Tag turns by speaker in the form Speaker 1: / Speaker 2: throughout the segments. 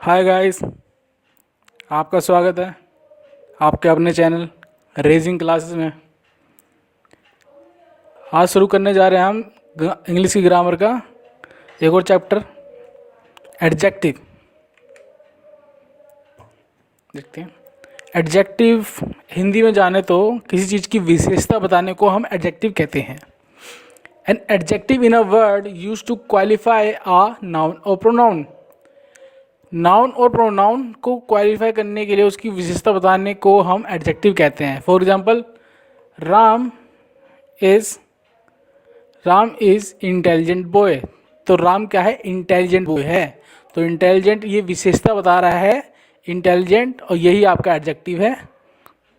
Speaker 1: Hi guys, आपका स्वागत है आपके अपने चैनल रेजिंग क्लासेस में। आज शुरू करने जा रहे हैं हम इंग्लिश की ग्रामर का एक और चैप्टर एडजेक्टिव। देखते हैं एडजेक्टिव हिंदी में जाने तो किसी चीज़ की विशेषता बताने को हम एडजेक्टिव कहते हैं। An adjective in a word use to qualify a noun और प्रोनाउन। नाउन और प्रोनाउन को क्वालिफाई करने के लिए उसकी विशेषता बताने को हम एडजेक्टिव कहते हैं। For example, Ram is intelligent boy. तो राम क्या है? इंटेलिजेंट बॉय है। तो इंटेलिजेंट ये विशेषता बता रहा है, इंटेलिजेंट, और यही आपका एडजेक्टिव है।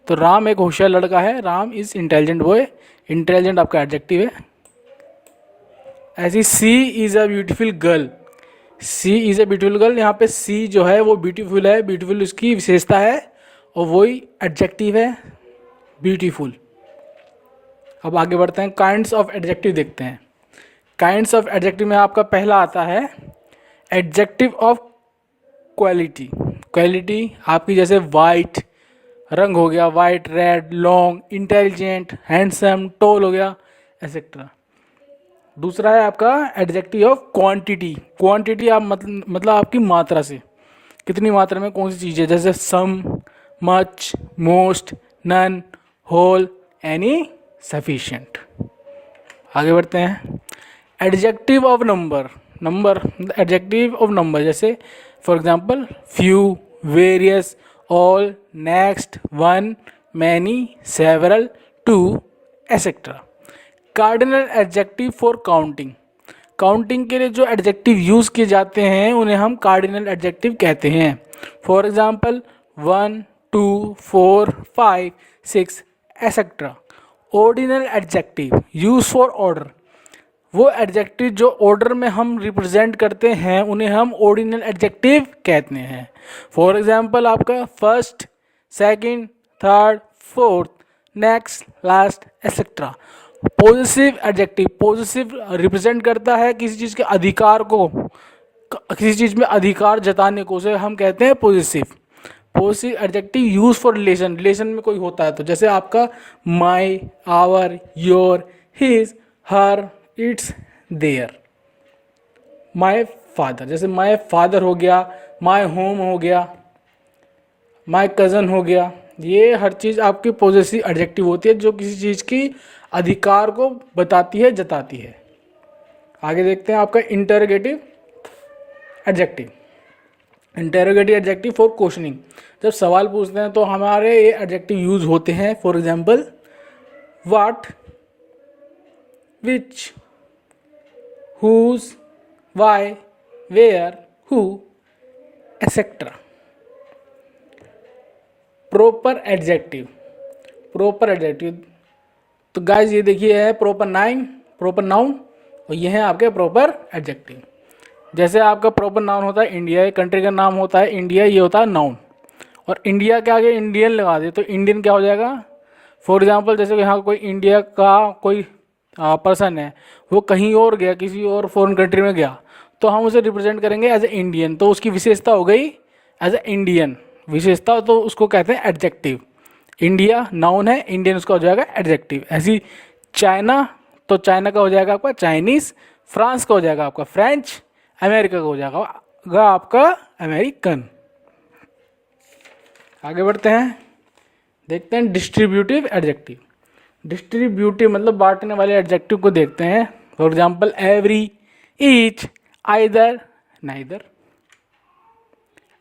Speaker 1: तो राम एक होशियार लड़का है, Ram is intelligent boy, intelligent आपका एडजेक्टिव है। ऐसी she is a beautiful girl. She is a beautiful girl, यहाँ पे सी जो है वो ब्यूटीफुल है, ब्यूटीफुल उसकी विशेषता है और वही एडजेक्टिव है, ब्यूटीफुल। अब आगे बढ़ते हैं, काइंड्स ऑफ एडजेक्टिव देखते हैं। काइंड्स ऑफ एडजेक्टिव में आपका पहला आता है एडजेक्टिव ऑफ क्वालिटी। क्वालिटी आपकी जैसे वाइट रंग हो गया, white, red, long, intelligent, handsome, tall हो गया, एसेट्रा। दूसरा है आपका एडजेक्टिव ऑफ क्वांटिटी। क्वांटिटी आप मतलब आपकी मात्रा से, कितनी मात्रा में कौन सी चीज़ है, जैसे some, much, most, none, whole, any, sufficient. आगे बढ़ते हैं adjective of number. Number adjective of number जैसे for example few, various, all, next, one, many, several, two, etcetera. Cardinal adjective for counting. Counting के लिए जो एडजेक्टिव यूज़ किए जाते हैं उन्हें हम कार्डिनल एडजेक्टिव कहते हैं। For example 1, 2, 4, 5, 6, etcetera. Ordinal adjective use for order. वो एडजेक्टिव जो ऑर्डर में हम रिप्रेजेंट करते हैं उन्हें हम ऑर्डिनल एडजेक्टिव कहते हैं। फॉर एग्जांपल आपका first, second, third, fourth, next, last, etcetera. Positive adjective, positive represent करता है किसी चीज़ के अधिकार को, किसी चीज़ में अधिकार जताने को, उसे हम कहते हैं positive. Positive adjective use for relation. Relation में कोई होता है तो जैसे आपका my, our, your, his, her, its, their. My father, जैसे माई फादर हो गया, माई होम हो गया, माई कज़न हो गया। ये हर चीज़ आपकी पॉजिटिव एडजेक्टिव होती है जो किसी चीज़ की अधिकार को बताती है, जताती है। आगे देखते हैं आपका interrogative adjective. Interrogative adjective for questioning. जब सवाल पूछते हैं तो हमारे ये एडजेक्टिव यूज होते हैं। For example what, which, whose, why, where, who, etcetera. Proper adjective. Proper adjective तो गाइज ये देखिए है प्रॉपर नाउन और ये है आपके प्रॉपर एडजेक्टिव। जैसे आपका प्रॉपर नाउन होता है इंडिया, एक कंट्री का नाम होता है इंडिया, ये होता है नाउन। और इंडिया के आगे इंडियन लगा दे तो इंडियन क्या हो जाएगा? फॉर एग्जांपल जैसे यहाँ कोई इंडिया का कोई पर्सन है, वो कहीं और गया, किसी और फॉरेन कंट्री में गया, तो हम उसे रिप्रेजेंट करेंगे एज ए इंडियन। तो उसकी विशेषता हो गई एज ए इंडियन विशेषता, तो उसको कहते हैं एडजेक्टिव। इंडिया नाउन है, इंडियन उसका हो जाएगा एडजेक्टिव। ऐसी चाइना, तो चाइना का हो जाएगा आपका चाइनीज, फ्रांस का हो जाएगा आपका फ्रेंच, अमेरिका का हो जाएगा आपका अमेरिकन। आगे बढ़ते हैं, देखते हैं डिस्ट्रीब्यूटिव एडजेक्टिव। डिस्ट्रीब्यूटिव मतलब बांटने वाले एडजेक्टिव को देखते हैं। For example every, each, either, neither.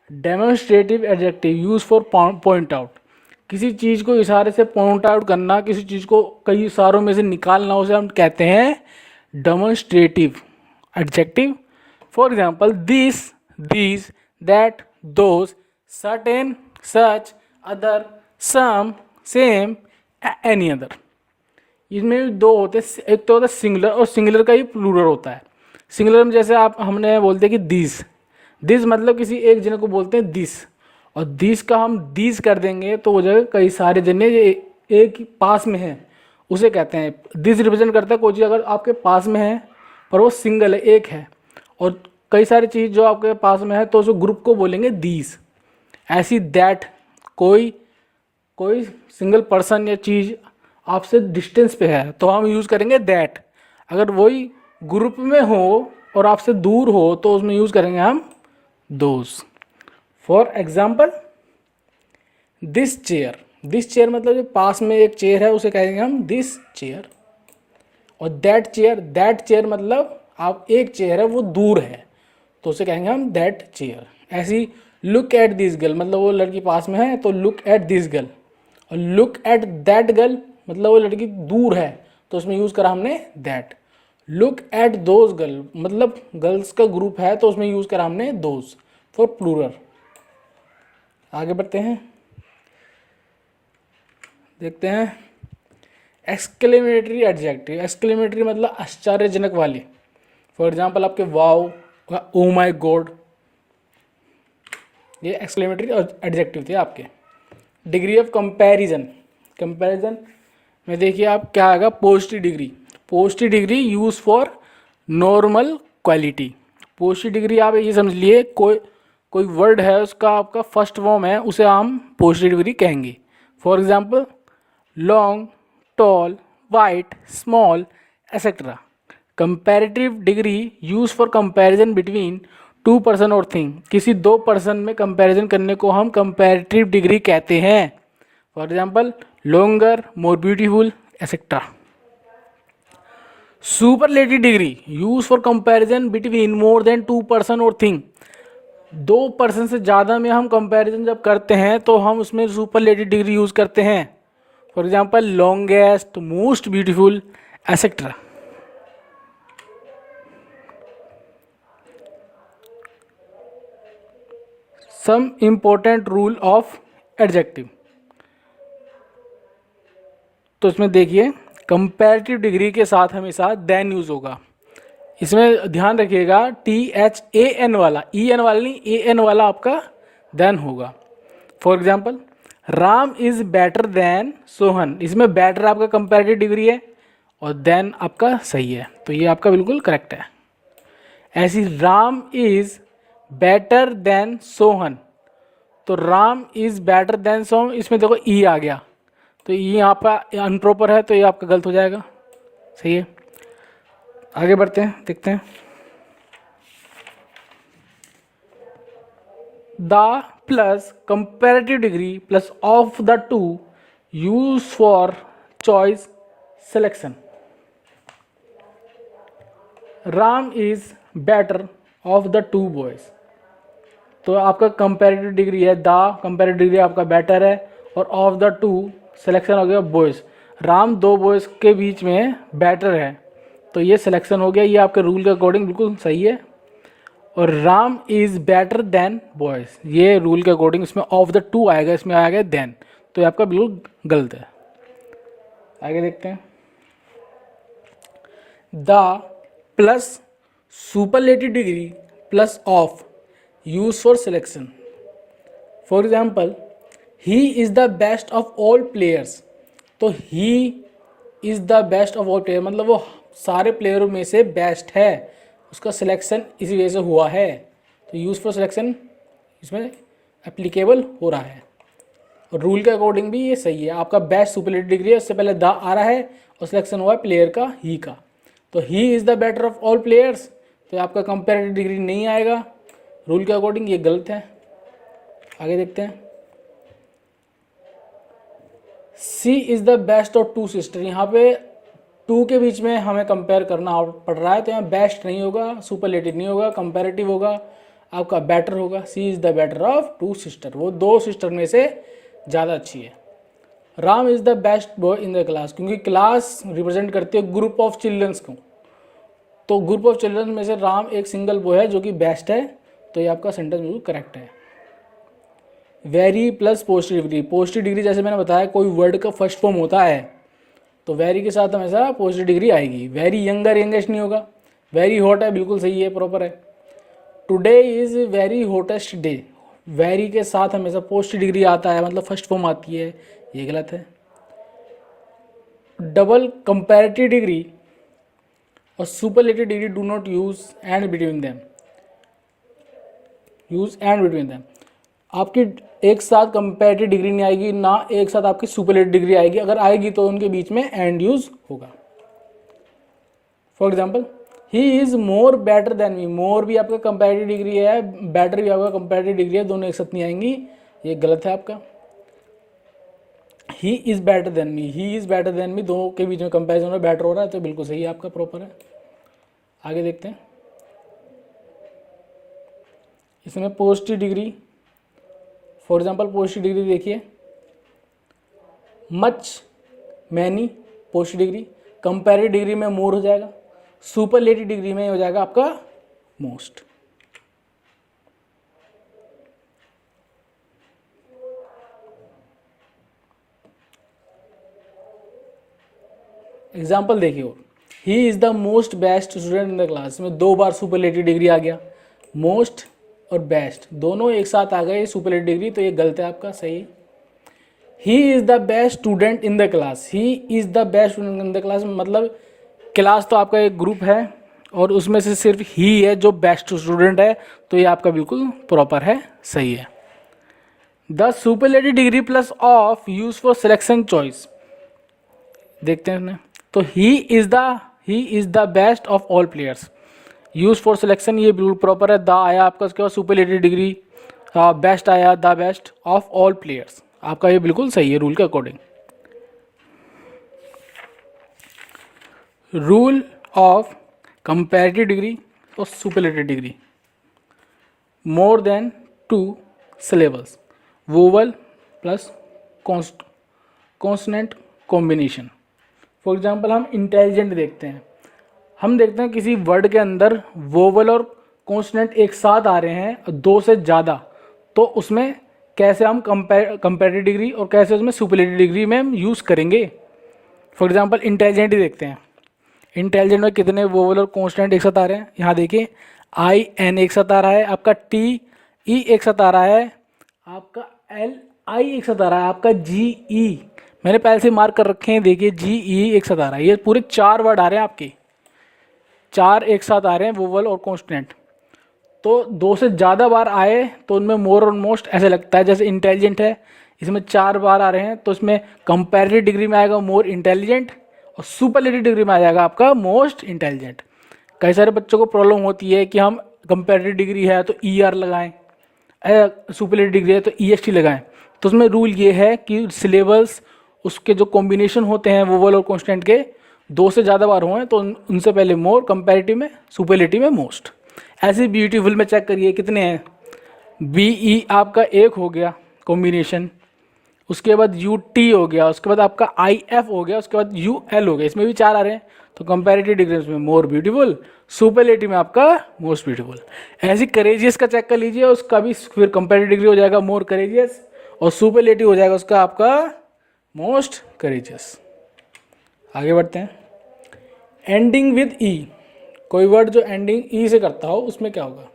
Speaker 1: Demonstrative adjective use for point out. किसी चीज़ को इशारे से पॉइंट आउट करना, किसी चीज़ को कई इशारों में से निकालना, उसे हम कहते हैं demonstrative adjective. For example this, these, that, those, certain, such, other, some, same, any other. इसमें दो होते हैं, एक तो होता है सिंगुलर और सिंगुलर का ही प्लूरल होता है। सिंगुलर में जैसे हमने बोलते हैं कि दिस, दिस मतलब किसी एक जने को बोलते हैं दिस, और दिस का हम दीज कर देंगे तो वो जगह कई सारे जने एक पास में है उसे कहते हैं। दिस रिप्रेजेंट करता है कोई चीज़ अगर आपके पास में है पर वो सिंगल है, एक है, और कई सारी चीज़ जो आपके पास में है तो उस ग्रुप को बोलेंगे दीज। ऐसी दैट, कोई कोई सिंगल पर्सन या चीज़ आपसे डिस्टेंस पे है तो हम यूज़ करेंगे दैट। अगर वही ग्रुप में हो और आपसे दूर हो तो उसमें यूज़ करेंगे हम those. For example this chair, this chair मतलब जो पास में एक चेयर है उसे कहेंगे हम दिस चेयर। और दैट चेयर मतलब आप एक चेयर है वो दूर है तो उसे कहेंगे हम दैट चेयर। ऐसी लुक एट दिस गर्ल मतलब वो लड़की पास में है तो लुक एट दिस गर्ल। और लुक एट दैट गर्ल मतलब वो लड़की दूर है तो उसमें यूज़ करा हमने that. Look at those girl मतलब गर्ल्स का ग्रुप है तो उसमें यूज़ करा हमने दोज फॉर प्लूरल। आगे बढ़ते हैं, देखते हैं एक्सक्लेमेटरी एडजेक्टिव। एक्सक्लेमेटरी मतलब आश्चर्यजनक वाली। फॉर एग्जाम्पल आपके वाओ, ओ माई गॉड, ये एक्सक्लेमेटरी एडजेक्टिव थे आपके। डिग्री ऑफ कंपैरिजन, कंपैरिजन में देखिए आप क्या आएगा, positive degree. Positive degree use for normal quality. Positive degree आप ये समझ लिए कोई वर्ड है उसका आपका फर्स्ट फॉर्म है उसे हम पॉजिटिव डिग्री कहेंगे। For example long, tall, white, small etcetera. Comparative degree use for comparison between two person और थिंग। किसी दो पर्सन में कंपैरिजन करने को हम कंपैरेटिव डिग्री कहते हैं। For example longer, more beautiful etcetera. Superlative degree use for comparison between more than two person और थिंग। दो पर्सन से ज़्यादा में हम कंपैरिजन जब करते हैं तो हम उसमें सुपरलेटिव डिग्री यूज करते हैं। For example longest, most beautiful etcetera. Some important rule of adjective, तो इसमें देखिए कंपैरेटिव डिग्री के साथ हमेशा देन यूज होगा। इसमें ध्यान रखिएगा THAN वाला, EN वाला नहीं, AN वाला आपका देन होगा। For example Ram is better than Sohan, इसमें बेटर आपका कंपैरेटिव डिग्री है और देन आपका सही है तो ये आपका बिल्कुल करेक्ट है। ऐसी Ram is better than Sohan, तो Ram is better than Sohan, इसमें देखो ई आ गया तो ये यहाँ पर अनप्रॉपर है तो ये आपका गलत हो जाएगा। सही है, आगे बढ़ते हैं, देखते हैं। The plus comparative degree plus of the two use for choice selection. Ram is better of the two boys, तो आपका कंपैरेटिव डिग्री है द, कंपैरेटिव डिग्री आपका बेटर है और ऑफ द टू सिलेक्शन हो गया बॉयज। राम दो बॉयज के बीच में बेटर है तो ये सिलेक्शन हो गया, ये आपके रूल के अकॉर्डिंग बिल्कुल सही है। और Ram is better than boys, ये रूल के अकॉर्डिंग इसमें ऑफ द टू आएगा, इसमें आएगा देन, तो ये आपका बिल्कुल गलत है। आगे देखते हैं। The plus superlative degree plus of use for selection. For example he is the best of all players, तो he is the best of all player मतलब वो सारे प्लेयरों में से बेस्ट है, उसका सिलेक्शन इसी वजह से हुआ है तो यूज फॉर सिलेक्शन इसमें एप्लीकेबल हो रहा है। और रूल के अकॉर्डिंग भी ये सही है, आपका बेस्ट सुपरलेटिव डिग्री है, उससे पहले द आ रहा है और सिलेक्शन हुआ है प्लेयर का, ही का, तो he is the better of all players, तो आपका कंपेरेटिव डिग्री नहीं आएगा रूल के अकॉर्डिंग, ये गलत है। आगे देखते हैं। She is the best of two sister, यहाँ पे टू के बीच में हमें कंपेयर करना पड़ रहा है तो यहाँ बेस्ट नहीं होगा, सुपरलेटिव नहीं होगा, कंपेरेटिव होगा, आपका बेटर होगा। She is the better of two sister, वो दो सिस्टर में से ज़्यादा अच्छी है। Ram is the best boy in the class, क्योंकि क्लास रिप्रेजेंट करती है ग्रुप ऑफ चिल्ड्रंस को, तो ग्रुप ऑफ चिल्ड्रंस में से राम एक सिंगल बॉय है जो कि बेस्ट है, तो ये आपका सेंटेंस बिल्कुल करेक्ट है। Very plus positive degree, positive degree जैसे मैंने बताया कोई वर्ड का फर्स्ट फॉर्म होता है तो वेरी के साथ हमेशा पॉजिटिव डिग्री आएगी। वेरी यंगर, यंगेस्ट नहीं होगा। वेरी हॉट है, बिल्कुल सही है, प्रॉपर है। Today is very hottest day, very के साथ हमेशा पॉजिटिव डिग्री आता है, मतलब फर्स्ट फॉर्म आती है, ये गलत है। डबल कंपैरेटिव डिग्री और superlative degree do not use and between them, use and between them. आपकी एक साथ कंपैरेटिव डिग्री नहीं आएगी, ना एक साथ आपकी सुपरलेटिव डिग्री आएगी, अगर आएगी तो उनके बीच में एंड यूज होगा। For example, he is more better than me, more भी आपका कंपैरेटिव डिग्री है, बेटर भी आपका कंपैरेटिव डिग्री है, दोनों एक साथ नहीं आएंगी, ये गलत है आपका। He is better than me, he is better than मी, दोनों के बीच में कंपैरिजन में बेटर हो रहा है, तो बिल्कुल सही है आपका, प्रॉपर है। आगे देखते हैं, इसमें positive degree, for example positive degree देखिए, much, many, positive degree, comparative degree में मोर हो जाएगा, सुपरलेटिव डिग्री में हो जाएगा आपका मोस्ट। एग्जाम्पल देखिए, ही is the most best student in the class में 2 बार सुपरलेटिव डिग्री आ गया, मोस्ट और बेस्ट दोनों एक साथ आ गए सुपरलेटिव डिग्री, तो ये गलत है आपका, सही है। He is the best student in the class, he is the best student in the class मतलब क्लास तो आपका एक ग्रुप है और उसमें से सिर्फ ही है जो बेस्ट स्टूडेंट है, तो ये आपका बिल्कुल प्रॉपर है, सही है। The superlative degree plus of use for selection choice, देखते हैं इसमें, तो he is the best of all players, use for selection ये बिल्कुल प्रॉपर है, द आया आपका, उसके बाद सुपरलेटिव डिग्री, बेस्ट आया, the best of all players, आपका ये बिल्कुल सही है रूल के अकॉर्डिंग। रूल ऑफ कंपैरेटिव डिग्री और superlative degree, more than 2 syllables, vowel plus consonant combination. For example हम इंटेलिजेंट देखते हैं, हम देखते हैं किसी वर्ड के अंदर वोवल और कॉन्सोनेंट एक साथ आ रहे हैं 2 से ज़्यादा, तो उसमें कैसे हम कंपैरेटिव डिग्री और कैसे उसमें सुपरलेटिव डिग्री में हम यूज़ करेंगे। फॉर एग्जांपल इंटेलिजेंट ही देखते हैं, इंटेलिजेंट में कितने वोवल और कॉन्सोनेंट एक साथ आ रहे हैं, यहाँ देखिए आई एन एक साथ आ रहा है, आपका टी ई एक साथ आ रहा है, आपका एल आई एक साथ आ रहा है, आपका जी ई मैंने पहले से मार्क कर रखे हैं, देखिए जी ई एक साथ आ रहा है, ये पूरे 4 वर्ड आ रहे हैं आपके, 4 एक साथ आ रहे हैं वोवल और कॉन्स्टेंट, तो 2 से ज़्यादा बार आए तो उनमें मोर और मोस्ट ऐसे लगता है। जैसे इंटेलिजेंट है, इसमें 4 बार आ रहे हैं, तो इसमें कंपैरेटिव डिग्री में आएगा मोर इंटेलिजेंट और सुपरलेटिव डिग्री में आ जाएगा आपका मोस्ट इंटेलिजेंट। कई सारे बच्चों को प्रॉब्लम होती है कि हम कंपैरेटिव डिग्री है तो ई आर लगाएं, सुपरलेटिव डिग्री है तो ई एस टी लगाएं, तो उसमें रूल ये है कि सिलेबल्स उसके जो कॉम्बिनेशन होते हैं वोवल और कॉन्स्टेंट के 2 से ज़्यादा बार हुए तो उनसे पहले मोर, कंपैरेटिव में, सुपरलेटिव में मोस्ट। ऐसे ब्यूटीफुल में चेक करिए कितने हैं, बी ई आपका एक हो गया कॉम्बिनेशन, उसके बाद यू टी हो गया, उसके बाद आपका आई एफ हो गया, उसके बाद यू एल हो गया, इसमें भी 4 आ रहे हैं, तो कंपैरेटिव डिग्री में मोर ब्यूटीफुल, सुपरलेटिव में आपका मोस्ट ब्यूटीफुल। ऐसी करेजियस का चेक कर लीजिए, उसका भी फिर कंपैरेटिव डिग्री हो जाएगा मोर करेजियस और सुपरलेटिव हो जाएगा उसका आपका मोस्ट करेजियस। आगे बढ़ते हैं, एंडिंग विद ई, कोई वर्ड जो एंडिंग ई से करता हो उसमें क्या होगा,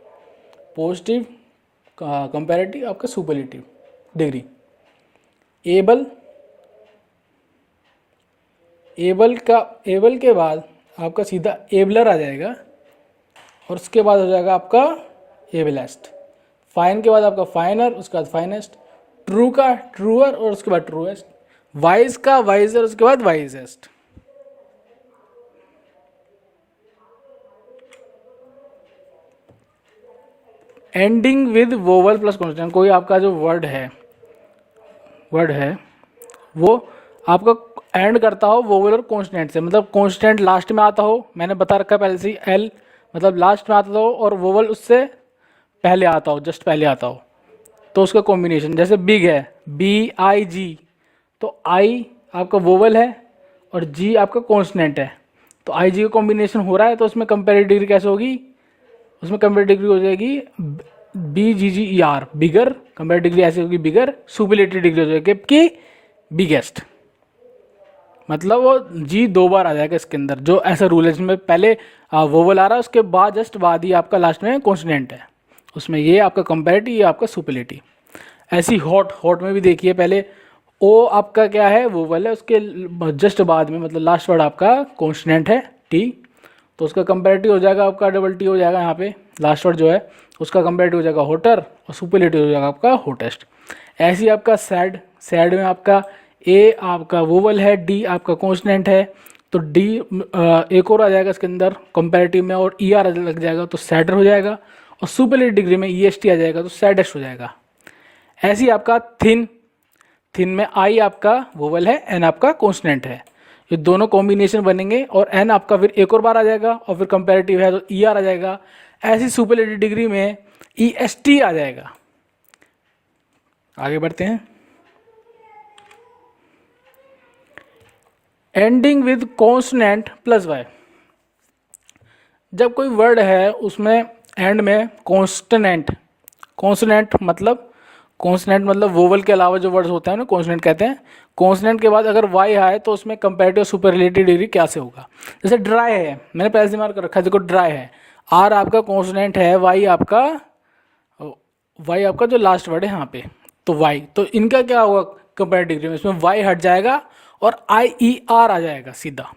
Speaker 1: पॉजिटिव, कंपैरेटिव, आपका सुपरलेटिव डिग्री। एबल, एबल के बाद आपका सीधा एबलर आ जाएगा और उसके बाद हो जाएगा आपका एबलेस्ट। फाइन के बाद आपका फाइनर, उसके बाद फाइनेस्ट, ट्रू का ट्रूअर और उसके बाद ट्रूएस्ट, वाइज का वाइजर, उसके बाद wisest. Ending with vowel plus constant, कोई आपका जो वर्ड है वो आपका एंड करता हो वोवल और कॉन्स्टेंट से, मतलब कॉन्स्टेंट लास्ट में आता हो, मैंने बता रखा है पहले से ही, एल मतलब लास्ट में आता हो और वोवल उससे पहले आता हो, जस्ट पहले आता हो, तो उसका कॉम्बिनेशन। जैसे बिग है, बी आई जी, तो आई आपका वोवल है और जी आपका कॉन्स्टेंट है, तो आई जी का कॉम्बिनेशन हो रहा है, तो उसमें कंपैरेटिव डिग्री कैसे होगी, उसमें कंपैरेटिव डिग्री हो जाएगी बी जी जी ई आर, बिगर, कंपैरेटिव डिग्री ऐसे होगी बिगर, सुपरलेटिव डिग्री हो जाएगी कि बिगेस्ट, मतलब वो जी 2 बार आ जाएगा इसके अंदर, जो ऐसा रूल है जिसमें पहले वोवल आ रहा है उसके बाद जस्ट बाद ही आपका लास्ट में कॉन्सोनेंट है, उसमें ये आपका कंपैरेटिव, ये आपका सुपरलेटिव। ऐसी हॉट में भी देखिए, पहले ओ आपका क्या है वोवल है, उसके जस्ट बाद में मतलब लास्ट वर्ड आपका कॉन्सोनेंट है टी, तो उसका कंपैरेटिव हो जाएगा आपका डबल टी हो जाएगा यहाँ पे लास्ट वर्ड जो है उसका कंपेरेटिव हो जाएगा होटर और सुपरलेटिव हो जाएगा आपका होटेस्ट। ऐसे ही आपका सैड, सैड में आपका ए आपका वोवल है, डी आपका कॉन्सोनेंट है, तो डी एक और आ जाएगा इसके अंदर कंपेरेटिव में और ई आर लग जाएगा तो सैडर हो जाएगा, और सुपरलेटिव डिग्री में ई एस टी आ जाएगा तो सैडेस्ट हो जाएगा। ऐसे ही आपका थिन, थिन में आई आपका वोवल है, एन आपका कॉन्सोनेंट है, ये दोनों कॉम्बिनेशन बनेंगे और एन आपका फिर एक और बार आ जाएगा और फिर कंपेरेटिव है तो ई आर आ जाएगा। ऐसी सुपरलेटिव डिग्री में ई एस टी आ जाएगा। आगे बढ़ते हैं। Ending with consonant plus Y, जब कोई वर्ड है उसमें एंड में कॉन्सोनेंट, कॉन्सोनेंट मतलब वोवल के अलावा जो वर्ड्स होते हैं ना कॉन्सोनेंट कहते हैं। कॉन्सोनेंट के बाद अगर वाई आए तो उसमें कंपैरेटिव सुपरलेटिव डिग्री क्या से होगा। जैसे ड्राई है, मैंने पहले से मार्क कर रखा है, देखो ड्राई है, आर आपका कॉन्सोनेंट है, वाई आपका जो लास्ट वर्ड है यहाँ पे, तो वाई, तो इनका क्या होगा कंपैरेटिव डिग्री में, इसमें वाई हट जाएगा और आई ई आर आ जाएगा सीधा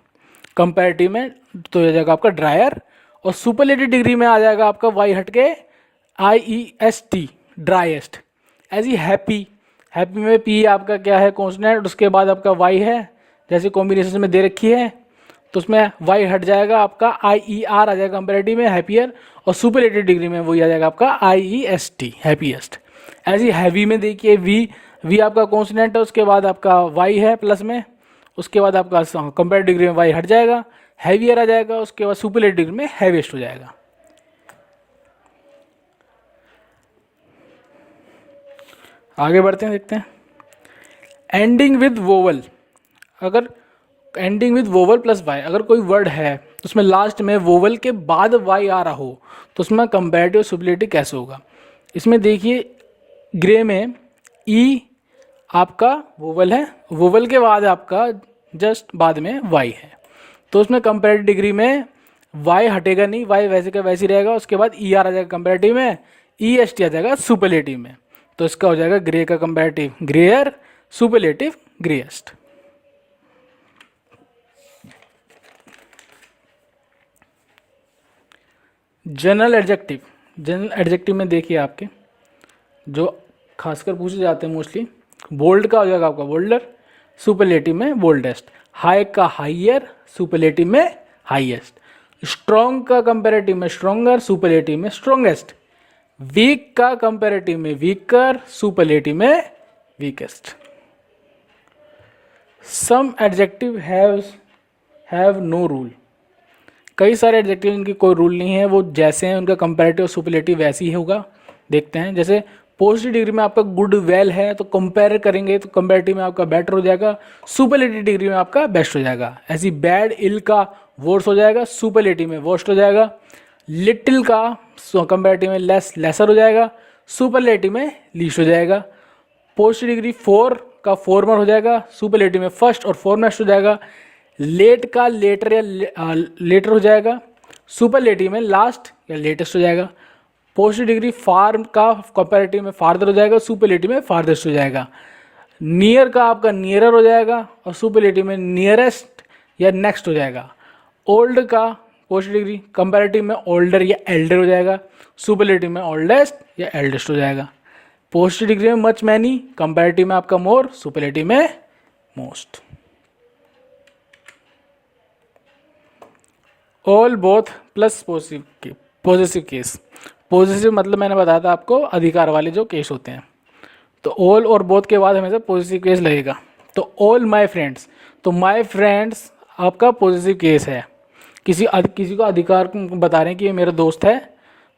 Speaker 1: कंपैरेटिव में, तो ये जाएगा आपका ड्रायर। और सुपरलेटिव डिग्री में आ जाएगा आपका वाई हट के आई ई एस टी, ड्राइएस्ट। ऐसी हैप्पी, हैप्पी में पी आपका क्या है कॉन्सोनेंट, उसके बाद आपका वाई है, जैसे कॉम्बिनेशन में दे रखी है तो उसमें वाई हट जाएगा, आपका आई ई आर आ जाएगा कंपेरेटिव में हैप्पियर, और सुपरलेटिव डिग्री में वही आ जाएगा आपका आई ई एस टी, हैप्पीएस्ट। ऐसी हैवी में देखिए वी आपका कॉन्सोनेंट है, उसके बाद आपका वाई है प्लस में, उसके बाद आपका कंपेरेटिव डिग्री में वाई हट जाएगा, हैवियर आ जाएगा, उसके बाद सुपरलेटिव डिग्री में हैवीएस्ट हो जाएगा। आगे बढ़ते हैं, देखते हैं। एंडिंग विद वोवल, अगर ending with vowel plus Y, अगर कोई वर्ड है उसमें लास्ट में वोवल के बाद वाई आ रहा हो तो उसमें कंपैरेटिव सुपरलेटिव कैसे होगा। इसमें देखिए ग्रे में ई आपका वोवल है, वोवल के बाद आपका जस्ट बाद में वाई है, तो उसमें कंपैरेटिव डिग्री में वाई हटेगा नहीं, वाई वैसे का वैसे ही रहेगा, उसके बाद ई आर आ जाएगा कंपैरेटिव में, ई एस टी आ जाएगा सुपरलेटिव में, तो इसका हो जाएगा ग्रे का comparative greyer, superlative greyest. General adjective, general adjective में देखिए आपके जो खासकर पूछे जाते हैं मोस्टली, बोल्ड का हो जाएगा आपका बोल्डर, सुपरलेटिव में बोल्डेस्ट, हाई का हाइयर, सुपरलेटिव में हाईएस्ट, स्ट्रॉन्ग का कंपैरेटिव में स्ट्रॉन्गर, सुपरलेटिव में स्ट्रॉन्गेस्ट, वीक का कंपैरेटिव में वीकर, सुपरलेटिव में weakest. Some adjective have no rule, कई सारे एडजेक्टिव इनकी कोई रूल नहीं है, वो जैसे हैं उनका कंपैरेटिव सुपरलेटिव वैसे ही होगा। देखते हैं, जैसे पॉजिटिव डिग्री में आपका गुड वेल है तो कंपेयर करेंगे तो कंपैरेटिव में आपका बेटर हो जाएगा, सुपरलेटिव डिग्री में आपका बेस्ट हो जाएगा। ऐसी बैड इल का वर्स हो जाएगा, सुपरलेटिव में वर्स्ट हो जाएगा। लिटिल का कंपैरेटिव में लेसर हो जाएगा, सुपरलेटिव में लीस्ट हो जाएगा। पॉजिटिव डिग्री 4 का फॉर्मर हो जाएगा, सुपरलेटिव में फर्स्ट और फॉरमोस्ट हो जाएगा। लेट का लेटर या लेटर हो जाएगा, सुपरलेटिव में लास्ट या लेटेस्ट हो जाएगा। पॉजिटिव डिग्री फार का कंपैरेटिव में फार्दर हो जाएगा, सुपरलेटिव में फार्देस्ट हो जाएगा। नियर का आपका नियरर हो जाएगा और सुपरलेटिव में नियरेस्ट या नेक्स्ट हो जाएगा। ओल्ड का पॉजिटिव डिग्री कंपैरेटिव में ओल्डर या एल्डर हो जाएगा, सुपरलेटिव में ओल्डेस्ट या एल्डेस्ट हो जाएगा। पॉजिटिव डिग्री में मच मैनी, कंपैरेटिव में आपका मोर, सुपरलेटिव में most. All both plus positive case, positive मतलब मैंने बताया था आपको अधिकार वाले जो केस होते हैं, तो ऑल और बोथ के बाद हमेशा पॉजिटिव केस लगेगा। तो ऑल माय फ्रेंड्स, तो माय फ्रेंड्स आपका पॉजिटिव केस है, किसी को अधिकार बता रहे हैं कि ये मेरा दोस्त है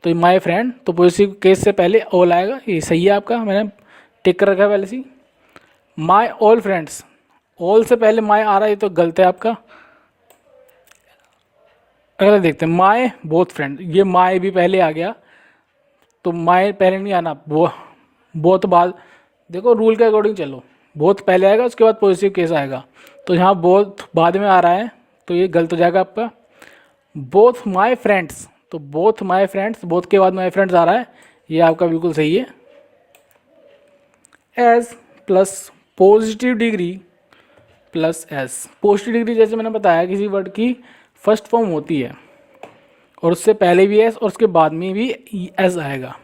Speaker 1: तो माय फ्रेंड, तो पॉजिटिव केस से पहले ऑल आएगा, ये सही है आपका, मैंने टिक कर रखा है पहले से। माय ऑल फ्रेंड्स, ऑल से पहले माय आ रहा है तो गलत है आपका। अगला देखते हैं, माय बोथ फ्रेंड, ये माय भी पहले आ गया तो माय पहले नहीं आना, बोथ बाद, देखो रूल के अकॉर्डिंग चलो, बोथ पहले आएगा उसके बाद पॉजिटिव केस आएगा, तो यहाँ बोथ बाद में आ रहा है तो ये गलत हो जाएगा आपका। बोथ माय फ्रेंड्स, तो बोथ माय फ्रेंड्स, बोथ के बाद माय फ्रेंड्स आ रहा है, ये आपका बिल्कुल सही है। As plus positive degree plus as, positive degree जैसे मैंने बताया किसी वर्ड की फर्स्ट फॉर्म होती है, और उससे पहले भी एस और उसके बाद में भी एस आएगा,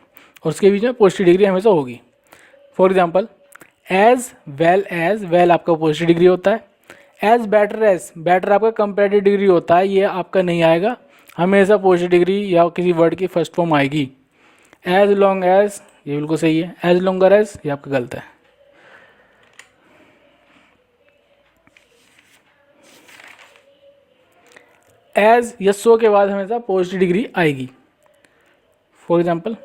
Speaker 1: और उसके बीच में पॉजिटिव डिग्री हमेशा होगी। फॉर एग्जाम्पल, एज वेल आपका पॉजिटिव डिग्री होता है। एज बेटर आपका कंपेरेटिव डिग्री होता है, ये आपका नहीं आएगा, हमेशा पॉजिटिव डिग्री या किसी वर्ड की फर्स्ट फॉर्म आएगी। एज लॉन्ग एज, ये बिल्कुल सही है। एज लॉन्गर एज, ये आपका गलत है। एज या सो के बाद हमेशा पॉजिटिव डिग्री आएगी। For example,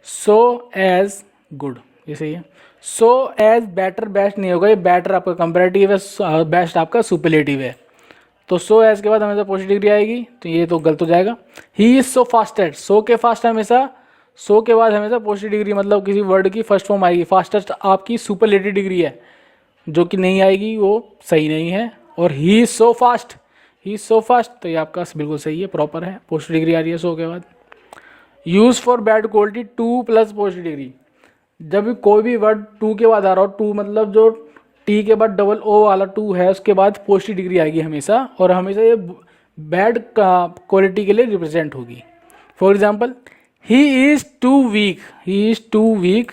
Speaker 1: so as good, ये सही है। सो एज बेटर बेस्ट नहीं होगा, ये बेटर आपका कंपेरेटिव है, बेस्ट आपका सुपरलेटिव है। तो सो एज के बाद हमेशा पॉजिटिव डिग्री आएगी, तो ये तो गलत हो जाएगा। ही इज सो फास्टेस्ट, सो के फास्ट हमेशा, सो के बाद हमेशा पॉजिटिव डिग्री मतलब किसी वर्ड की फर्स्ट फॉर्म आएगी। फास्टेस्ट आपकी सुपरलेटिव डिग्री है, जो कि नहीं आएगी, वो सही नहीं है। और he is so fast, he is so fast, तो ये आपका बिल्कुल सही है, प्रॉपर है, पॉजिटिव डिग्री आ रही है सो के बाद। Use for bad quality two plus positive degree, जब भी कोई भी वर्ड टू के बाद आ रहा हो, टू मतलब जो टी के बाद डबल ओ वाला टू है, उसके बाद पॉजिटिव डिग्री आएगी हमेशा, और हमेशा ये बैड क्वालिटी के लिए रिप्रेजेंट होगी। For example, he is too weak, he is too weak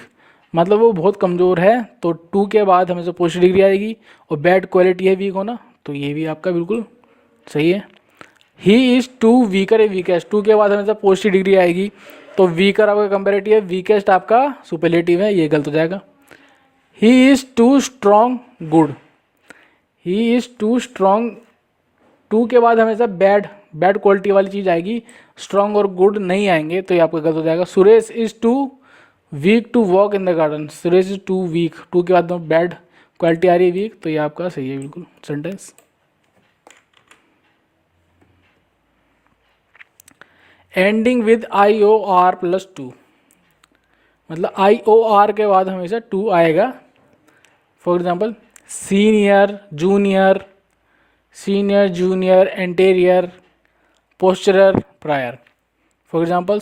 Speaker 1: मतलब वो बहुत कमज़ोर है, तो टू के बाद हमेशा पॉजिटिव डिग्री आएगी, और बैड क्वालिटी है वीक होना, तो ये भी आपका बिल्कुल सही है। He is too weaker a weakest, too के बाद हमेशा पॉजिटिव डिग्री आएगी, तो वीकर आपका कंपेरेटिव है, वीकेस्ट आपका सुपरलेटिव है, ये गलत हो जाएगा। He is too strong good, he is too strong, too के बाद हमेशा बैड क्वालिटी वाली चीज़ आएगी, स्ट्रॉन्ग और गुड नहीं आएंगे, तो ये आपका गलत हो जाएगा। Suresh is too weak to walk in the garden, Suresh is too weak, too के बाद बैड क्वालिटी आ रही है वीक, तो ये आपका सही है बिल्कुल sentence. Ending with I O R plus to, मतलब आई ओ आर के बाद हमेशा टू आएगा। For example, senior junior, senior junior anterior posterior prior. For example,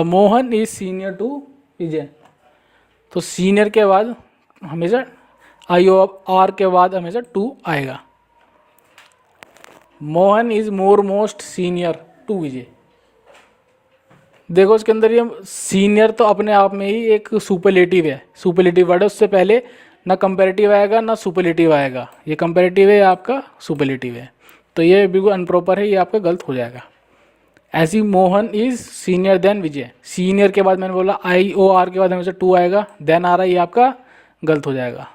Speaker 1: Mohan is senior to Vijay, तो सीनियर के बाद हमेशा आई ओ आर के बाद हमेशा टू आएगा। Mohan is more most senior to Vijay, देखो इसके अंदर ये सीनियर तो अपने आप में ही एक सुपरलेटिव है, सुपरलेटिव वर्ड है, उससे पहले ना कंपैरेटिव आएगा ना सुपरलेटिव आएगा, ये कंपैरेटिव है आपका सुपरलेटिव है, तो ये बिल्कुल अनप्रॉपर है, ये आपका गलत हो जाएगा। ऐसी Mohan is senior then Vijay, senior के बाद मैंने बोला आई ओ आर के बाद हमेशा टू आएगा, देन आ रहा है, ये आपका गलत हो जाएगा।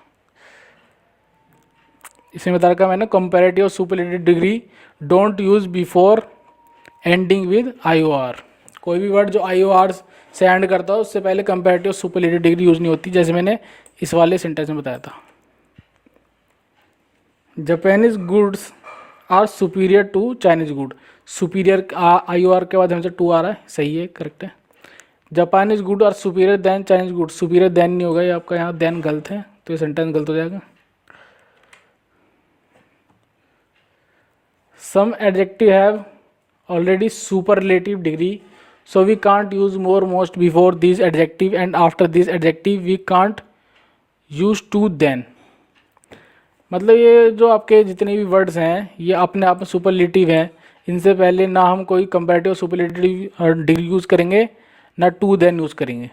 Speaker 1: इसमें बता रखा मैंने कंपैरेटिव और superlative degree don't use before ending with I O R, कोई भी वर्ड जो आई ओ आर से एंड करता हो उससे पहले कंपैरेटिव सुपरलेटिव डिग्री यूज नहीं होती, जैसे मैंने इस वाले सेंटेंस में बताया था। Japanese goods are superior to Chinese good, superior I O R के बाद हमेशा टू आ रहा है, सही है, करेक्ट है। Japanese good are superior than Chinese good, superior than नहीं होगा, ये आपका यहाँ देन गलत है, तो ये सेंटेंस गलत हो जाएगा। Some adjective have already superlative degree, so we can't use more most before these adjective and after this adjective we can't use to then, मतलब ये जो आपके जितने भी वर्ड्स हैं ये अपने आप में सुपरलेटिव हैं, इनसे पहले ना हम कोई कंपैरेटिव सुपरलेटिव डिग्री यूज़ करेंगे ना टू देन यूज़ करेंगे।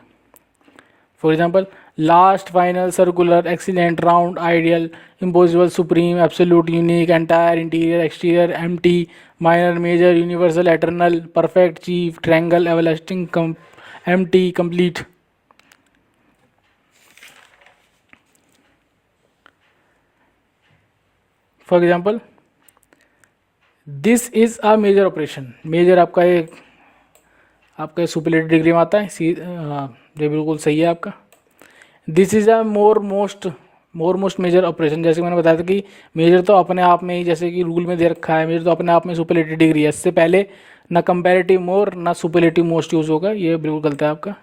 Speaker 1: For example, last, final, circular, excellent, round, ideal, impossible, supreme, absolute, unique, entire, interior, exterior, empty, minor, major, universal, eternal, perfect, chief, triangle, everlasting, empty, complete. For example, this is a major operation, major आपका superlative degree में आता है, ये बिल्कुल सही है आपका। This is a more most major operation, जैसे मैंने बताया था कि मेजर तो अपने आप में ही, जैसे कि रूल में दे रखा है, मेजर तो अपने आप में सुपरलेटिव डिग्री है, इससे पहले ना कंपैरेटिव मोर ना सुपरलेटिव मोस्ट यूज होगा, ये बिल्कुल गलत है आपका।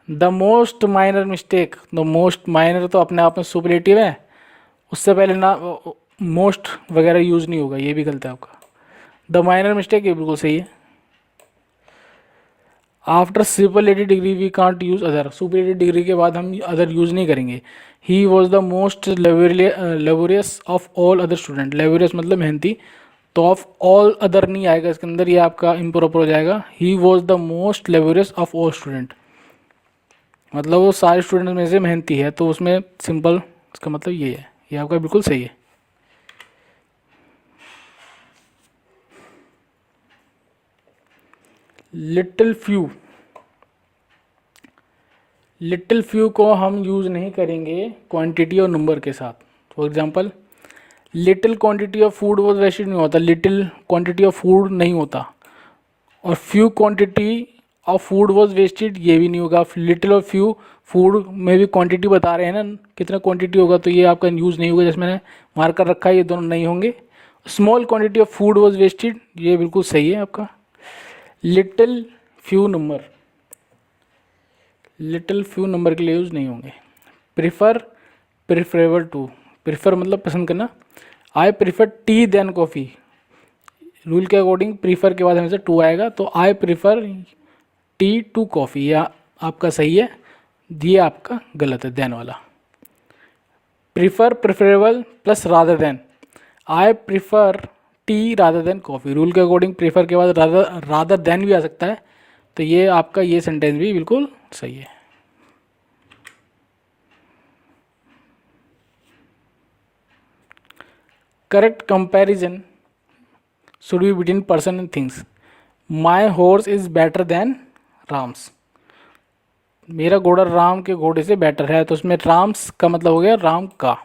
Speaker 1: The most minor mistake, the most minor तो अपने आप में सुपरलेटिव है, उससे पहले ना मोस्ट वगैरह यूज नहीं होगा, ये भी गलत है आपका। द माइनर मिस्टेक ये बिल्कुल सही है। After superlative degree we can't use other, superlative degree के बाद हम अदर यूज नहीं करेंगे। He was the most laborious of all other student, laborious मतलब मेहनती, तो ऑफ ऑल अदर नहीं आएगा इसके अंदर, ये आपका इम्प्रॉपर हो जाएगा। ही was the most laborious of all student, मतलब वो सारे स्टूडेंट में से मेहनती है, तो उसमें सिंपल इसका मतलब ये है, ये आपका बिल्कुल सही है। लिटिल फ्यू, लिटिल फ्यू को हम यूज़ नहीं करेंगे क्वांटिटी और नंबर के साथ। For example, little quantity of food was wasted नहीं होता, लिटिल क्वांटिटी ऑफ फूड नहीं होता, और few quantity of food was wasted ये भी नहीं होगा। लिटिल और फ्यू फूड में भी क्वांटिटी बता रहे हैं ना, कितना क्वांटिटी होगा, तो ये आपका यूज़ नहीं होगा, जैसे मैंने मार्कर रखा है, ये दोनों नहीं होंगे। Small quantity of food was wasted ये बिल्कुल सही है आपका। Little few number, little few number के लिए यूज़ नहीं होंगे। प्रिफर, प्रिफरेबल टू, प्रिफर मतलब पसंद करना। I prefer tea than coffee, rule के अकॉर्डिंग प्रीफर के बाद हमेशा टू आएगा, तो I prefer tea to coffee, या आपका सही है, ये आपका गलत है देन वाला। Prefer, preferable plus rather than, आई prefer T rather than coffee, rule के अकॉर्डिंग प्रीफर के बाद रादर देन भी आ सकता है, तो ये आपका ये सेंटेंस भी बिल्कुल सही है। Correct comparison should be between person and things. My horse is better then Ram's, मेरा घोड़ा राम के घोड़े से बेटर है, तो उसमें राम्स का मतलब हो गया राम का,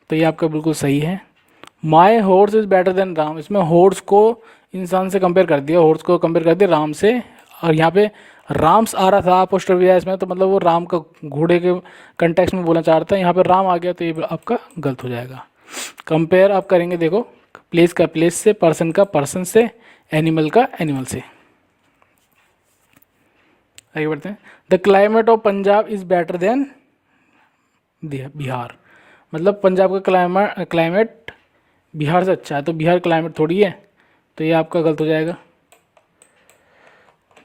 Speaker 1: तो ये आपका बिल्कुल सही है। My horse is better than Ram, इसमें हॉर्स को इंसान से कंपेयर कर दिया, हॉर्स को कंपेयर कर दिया राम से, और यहाँ पे राम्स आ रहा था अपोस्ट्रोफी इसमें, तो मतलब वो राम का घोड़े के कंटेक्स्ट में बोलना चाह रहा था, यहाँ पे राम आ गया, तो ये आपका गलत हो जाएगा। कंपेयर आप करेंगे, देखो प्लेस का प्लेस से, पर्सन का पर्सन से, एनिमल का एनिमल से। आगे बढ़ते हैं। The climate of Punjab is better then Bihar, मतलब पंजाब का क्लाइमेट बिहार से अच्छा है, तो बिहार क्लाइमेट थोड़ी है, तो ये आपका गलत हो जाएगा।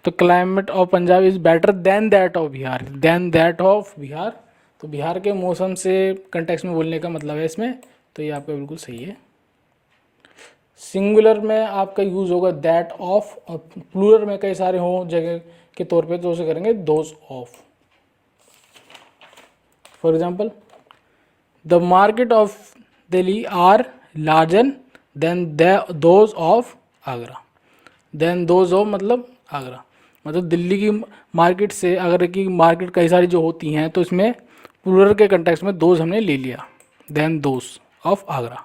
Speaker 1: तो climate of Punjab is better than that of Bihar, than that of Bihar, तो बिहार के मौसम से कंटेक्स्ट में बोलने का मतलब है इसमें, तो ये आपका बिल्कुल सही है। सिंगुलर में आपका यूज़ होगा दैट ऑफ, और प्लूरल में कई सारे हों जगह के तौर पे, तो उसे करेंगे those of. For example, the market of Delhi are larger than those of Agra, than those of मतलब आगरा, मतलब दिल्ली की मार्केट से आगरा की मार्केट कई सारी जो होती हैं, तो इसमें प्लूरल के कंटेक्स्ट में दोज हमने ले लिया, than those of Agra.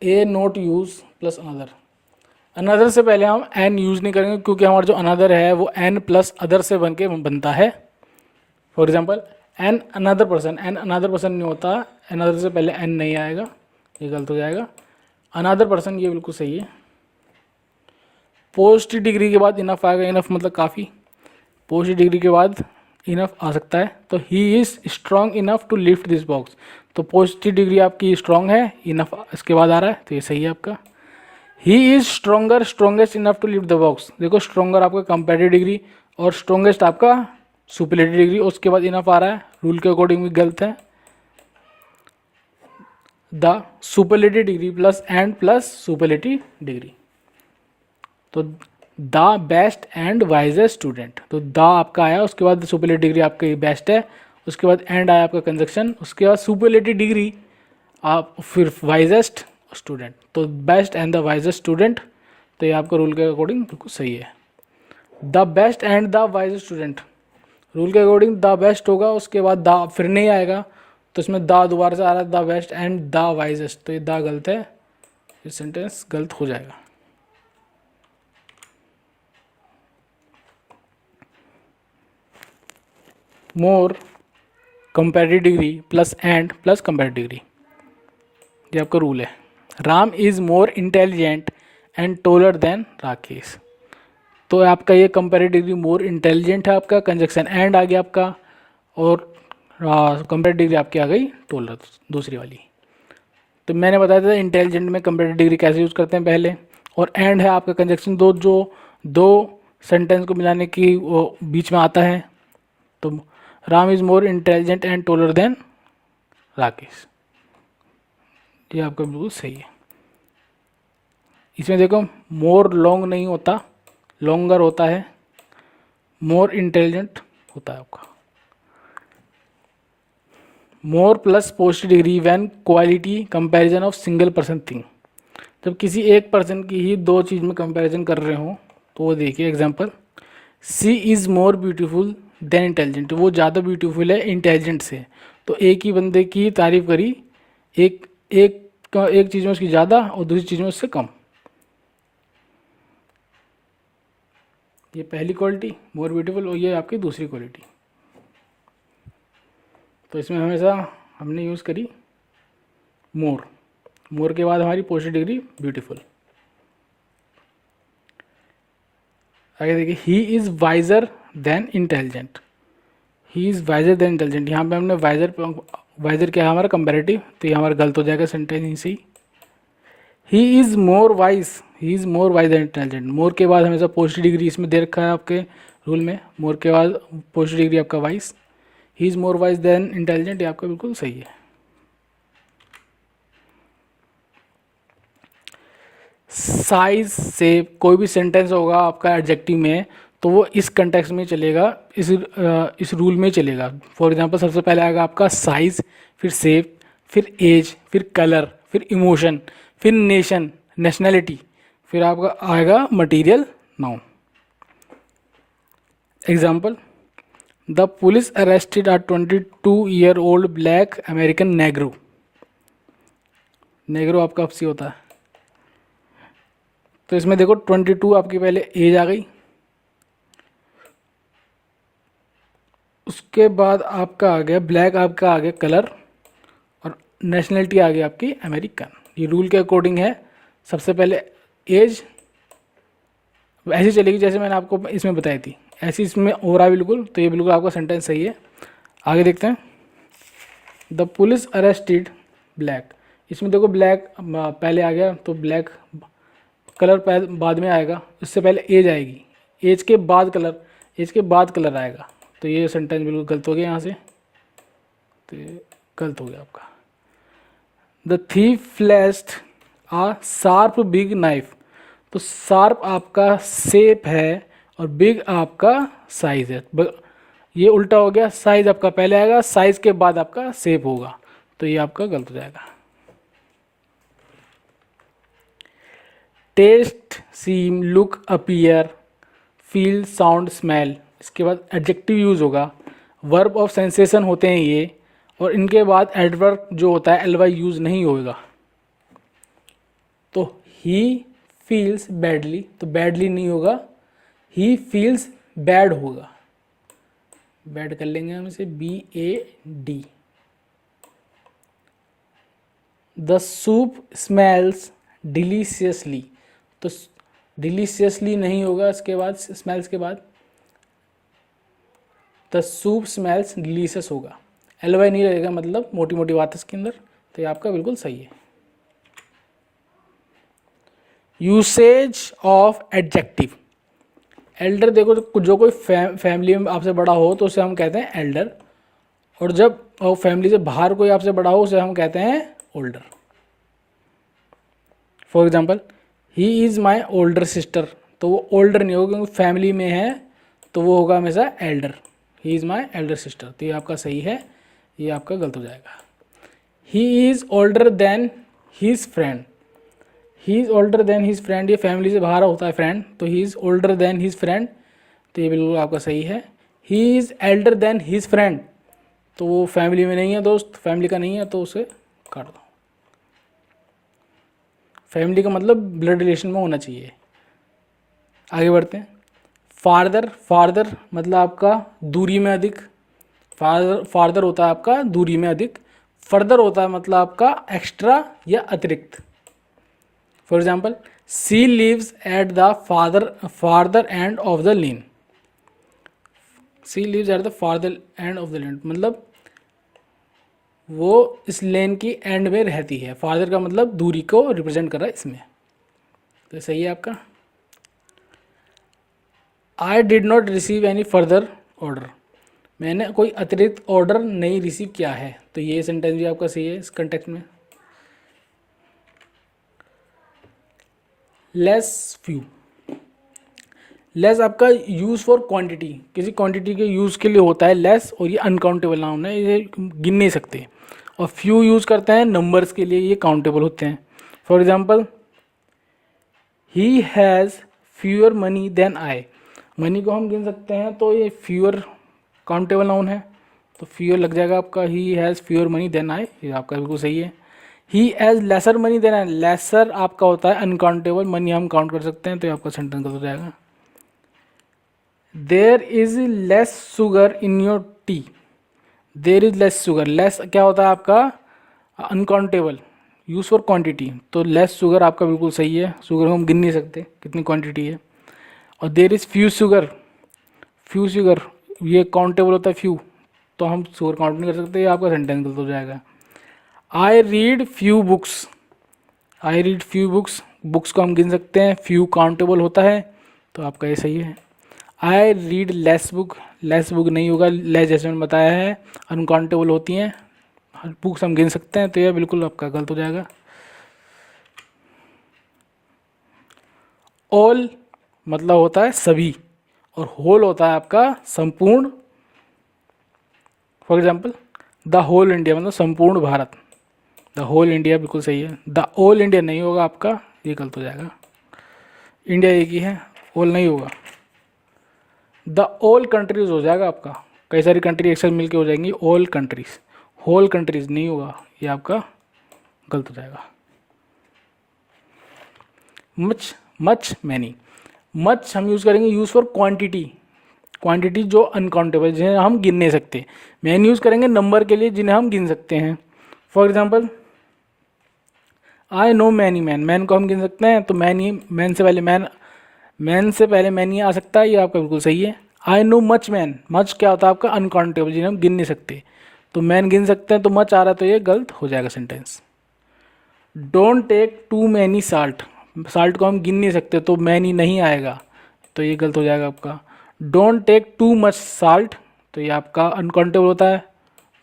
Speaker 1: A note use plus another, another से पहले हम एन यूज़ नहीं करेंगे, क्योंकि हमारा जो अनदर है वो एन प्लस अदर से बन के बनता है। For example, an another person, an another person नहीं होता, अनदर से पहले एन नहीं आएगा, ये गलत हो जाएगा। अनदर पर्सन ये बिल्कुल सही है। पोस्ट डिग्री के बाद इनफ आएगा, इनफ मतलब काफ़ी, पोस्ट डिग्री के बाद इनफ आ सकता है, तो he is strong enough to lift this box, तो पोस्ट डिग्री आपकी स्ट्रॉन्ग है, इनफ इसके बाद आ रहा है, तो ये सही है आपका। He is stronger strongest enough to lift the box, देखो स्ट्रॉन्गर आपका कंपेरेटिव डिग्री और स्ट्रॉन्गेस्ट आपका सुपरलेटिव डिग्री, उसके बाद इनफ आ रहा है, रूल के अकॉर्डिंग भी गलत है। The superlative degree plus and plus superlative degree, तो the best and wisest student, तो द आपका आया, उसके बाद सुपरलेटिव डिग्री आपकी बेस्ट है, उसके बाद एंड आया आपका कंजक्शन, उसके बाद सुपरलेटिव डिग्री आप फिर वाइजेस्ट स्टूडेंट, तो best and the wisest student, तो ये आपका रूल के अकॉर्डिंग बिल्कुल सही है। The best and the wisest student, rule के अकॉर्डिंग द बेस्ट होगा, उसके बाद द फिर नहीं आएगा, तो इसमें द दोबारा से आ रहा है, the best and the wisest, तो ये द गलत है, ये सेंटेंस गलत हो जाएगा। More comparative degree plus and plus comparative degree, ये आपका रूल है। Ram is more intelligent and taller than Rakesh, तो आपका ये कंपेरेटिव डिग्री मोर इंटेलिजेंट है, आपका कंजक्शन एंड आ गया आपका, और कंपेरेटिव डिग्री आपकी आ गई टोलर दूसरी वाली। तो मैंने बताया था इंटेलिजेंट में कंपेरेटिव डिग्री कैसे यूज़ करते हैं पहले, और एंड है आपका कंजक्शन, दो सेंटेंस को मिलाने की वो बीच में आता है, तो Ram is more intelligent and taller than Rakesh, ये आपका बिल्कुल सही है। इसमें देखो मोर लॉन्ग नहीं होता, लॉन्गर होता है, मोर इंटेलिजेंट होता है आपका। More plus post degree when quality comparison of single person thing. जब किसी एक पर्सन की ही दो चीज़ में कंपैरिजन कर रहे हो तो वो देखिए example, she is more beautiful than intelligent, वो ज़्यादा ब्यूटीफुल है इंटेलिजेंट से। तो एक ही बंदे की तारीफ करी, एक एक चीज़ में उसकी ज़्यादा और दूसरी चीज़ में उससे कम। ये पहली क्वालिटी मोर ब्यूटीफुल और ये आपकी दूसरी क्वालिटी। तो इसमें हमेशा हमने यूज़ करी मोर, मोर के बाद हमारी पोस्ट डिग्री ब्यूटीफुल। आगे देखिए, he is visor then intelligent, he is visor then intelligent. यहाँ पे हमने वाइजर क्या है हमारा कंपेरेटिव, तो ये हमारा गलत हो जाएगा सेंटेंस ही सही। He is more wise, he is more wise than intelligent, more के बाद हमेशा पोस्ट डिग्री इसमें दे रखा है आपके रूल में, मोर के बाद पोस्ट डिग्री आपका wise. He is more wise than intelligent, ये आपका बिल्कुल सही है। साइज से कोई भी सेंटेंस होगा आपका एडजेक्टिव में तो वो इस कंटेक्स्ट में चलेगा, इस रूल में चलेगा। फॉर एग्जांपल सबसे पहले आएगा आपका साइज, फिर शेप, फिर एज, फिर कलर, फिर इमोशन, फिर नेशन नेशनैलिटी, फिर आपका आएगा material noun. Example, the police arrested a 22-year-old black American Negro. Negro आपका आपसी होता है, तो इसमें देखो 22 आपकी पहले एज आ गई, उसके बाद आपका आ गया ब्लैक, आपका आ गया कलर, और नेशनलिटी आ गई आपकी अमेरिकन। ये रूल के अकॉर्डिंग है, सबसे पहले एज ऐसी चलेगी जैसे मैंने आपको इसमें बताई थी, ऐसी इसमें हो रहा है बिल्कुल। तो ये बिल्कुल आपका सेंटेंस सही है। आगे देखते हैं, द पुलिस अरेस्टेड ब्लैक, इसमें देखो ब्लैक पहले आ गया तो ब्लैक, कलर बाद में आएगा, उससे पहले एज आएगी, एज के बाद कलर, एज के बाद कलर आएगा। तो ये सेंटेंस बिल्कुल गलत हो गया यहाँ से, तो ये गलत हो गया आपका। The thief flashed a sharp big knife, तो शार्प आपका शेप है और बिग आपका साइज है। ये उल्टा हो गया, साइज आपका पहले आएगा, साइज के बाद आपका शेप होगा, तो ये आपका गलत हो जाएगा। Taste, seem, look, appear, feel, sound, smell, इसके बाद एडजेक्टिव यूज होगा। वर्ब ऑफ सेंसेशन होते हैं ये, और इनके बाद एडवर्ब जो होता है एलवाई यूज नहीं होगा। तो ही फील्स बैडली, तो बैडली नहीं होगा, ही फील्स बैड होगा, बैड कर लेंगे हम इसे BAD। द सूप स्मेल्स डिलीशियसली, तो डिलीशियसली नहीं होगा, इसके बाद स्मेल्स के बाद द सूप स्मेल्स डिलीशियस होगा, एलवाई नहीं रहेगा, मतलब मोटी मोटी बात है इसके अंदर। तो ये आपका बिल्कुल सही है। यूसेज ऑफ एडजेक्टिव, एल्डर देखो जो कोई फैमिली में आपसे बड़ा हो तो उसे हम कहते हैं एल्डर, और जब फैमिली से बाहर कोई आपसे बड़ा हो उसे हम कहते हैं older. For example, he is my older sister, तो वो ओल्डर नहीं होगा क्योंकि फैमिली में है, तो वो होगा हमेशा Elder, he is my elder sister. तो ये आपका सही है, ये आपका गलत हो जाएगा। He is older than his friend, he is older than his friend, ये फैमिली से बाहर होता है फ्रेंड, तो he is older than his friend, तो ये बिल्कुल आपका सही है। He is elder than his friend, तो वो फैमिली में नहीं है दोस्त, फैमिली का नहीं है, तो उसे काट दो। फैमिली का मतलब ब्लड रिलेशन में होना चाहिए। आगे बढ़ते हैं। फार्दर, फार्दर मतलब आपका दूरी में अधिक, फार्दर होता है आपका दूरी में अधिक, फर्दर होता है मतलब आपका एक्स्ट्रा या अतिरिक्त। For example, she lives at the farther end of the lane, she lives at the farther end of the lane मतलब वो इस लेन की एंड में रहती है। फार्दर का मतलब दूरी को रिप्रेजेंट कर रहा है इसमें, तो सही है आपका। आई did not receive any further order, मैंने कोई अतिरिक्त ऑर्डर नहीं रिसीव किया है, तो ये सेंटेंस भी आपका सही है इस कंटेक्स्ट में। लेस फ्यू, लेस आपका यूज़ फॉर क्वांटिटी, किसी क्वांटिटी के यूज़ के लिए होता है लेस, और ये अनकाउंटेबल नाउन है, ये गिन नहीं सकते। और फ्यू यूज़ करते हैं नंबर्स के लिए, ये काउंटेबल होते हैं। For example he has fewer money than I, money को हम गिन सकते हैं तो ये फ्यूअर काउंटेबल नाउन है, तो फ्यूअर लग जाएगा आपका। He has fewer money than I, ये आपका बिल्कुल सही है। He has lesser money than I, lesser आपका होता है अनकाउंटेबल, मनी हम काउंट कर सकते हैं, तो ये आपका सेंटेंस गलत हो जाएगा। There is less sugar in your tea, there is less sugar, less क्या होता है आपका अनकाउंटेबल, यूज फॉर क्वांटिटी, तो लेस शुगर आपका बिल्कुल सही है। शुगर को हम गिन नहीं सकते कितनी क्वांटिटी है। और there is few sugar, few sugar ये काउंटेबल होता है फ्यू, तो हम शुगर काउंट नहीं कर सकते, ये आपका सेंटेंस गलत हो जाएगा। I read few books, I read few books, books को हम गिन सकते हैं, फ्यू काउंटेबल होता है, तो आपका ये सही है। I read less book, less book नहीं होगा, लेस जैसे मैंने बताया है अनकाउंटेबल होती हैं, बुक्स हम गिन सकते हैं, तो यह बिल्कुल आपका गलत हो जाएगा। ऑल मतलब होता है सभी, और होल होता है आपका संपूर्ण। For example the whole India मतलब संपूर्ण भारत, द होल इंडिया बिल्कुल सही है। द ऑल इंडिया नहीं होगा आपका, ये गलत हो जाएगा। इंडिया एक ही है, ऑल नहीं होगा। द ऑल कंट्रीज हो जाएगा आपका, कई सारी कंट्री एक साथ मिलके हो जाएंगी ऑल कंट्रीज, होल कंट्रीज नहीं होगा, ये आपका गलत हो जाएगा। मच, मच, मैनी, मच हम यूज़ करेंगे यूज़ फॉर क्वांटिटी, क्वांटिटी जो अनकाउंटेबल जिन्हें हम गिन नहीं सकते। मैन यूज़ करेंगे नंबर के लिए जिन्हें हम गिन सकते हैं। For example I know many man, man को हम गिन सकते हैं, तो मैन ही मैन से पहले मैन से पहले मैन ही आ सकता है, ये आपका बिल्कुल सही है। I know much man, much क्या होता है आपका अनकाउंटेबल जिन्हें हम गिन नहीं सकते, तो मैन गिन सकते हैं, तो मच आ रहा है, तो ये गलत हो जाएगा sentence. Don't take too many salt, salt को हम गिन नहीं सकते, तो मैनी नहीं आएगा, तो ये गलत हो जाएगा आपका। Don't take too much salt, तो ये आपका अनकाउंटेबल होता है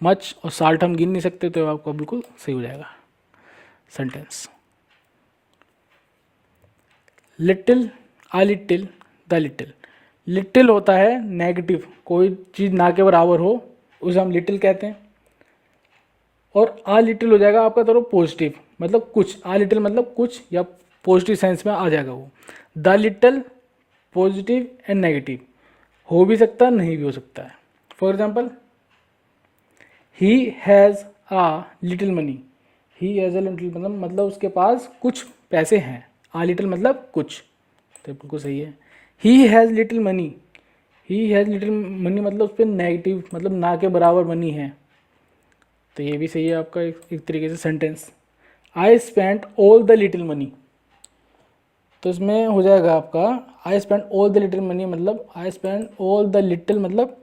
Speaker 1: मच, और साल्ट हम गिन नहीं सकते, तो आपका बिल्कुल सही हो जाएगा sentence. Little, uh little, the little, little होता है नेगेटिव, कोई चीज़ ना के बराबर हो उसे हम लिटिल कहते हैं। और आ लिटिल हो जाएगा आपका थोड़ा पॉजिटिव, मतलब कुछ, आ लिटिल मतलब कुछ या पॉजिटिव सेंस में आ जाएगा वो। The little positive and negative हो भी सकता है, नहीं भी हो सकता है। For example he has uh little money, he has a little मतलब उसके पास कुछ पैसे हैं, आ लिटिल मतलब कुछ, तो बिल्कुल सही है। He has little money, he has little money मतलब उस पर नेगेटिव मतलब ना के बराबर मनी है, तो ये भी सही है आपका एक तरीके से sentence. I spend all the little money, तो इसमें हो जाएगा आपका I spend all the little money मतलब I spend all the little मतलब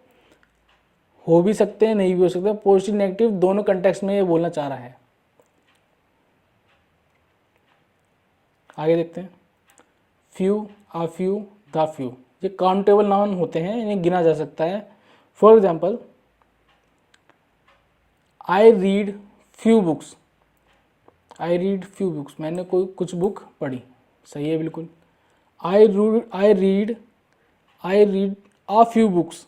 Speaker 1: हो भी सकते हैं, नहीं भी हो सकते, पॉजिटिव नेगेटिव दोनों कंटेक्स्ट में ये बोलना चाह रहा है। आगे देखते हैं। Few, uh few, the few, ये काउंटेबल नाउन होते हैं, इन्हें गिना जा सकता है। For example I read few books, I read few books मैंने कोई कुछ बुक पढ़ी, सही है बिल्कुल। I read uh few books,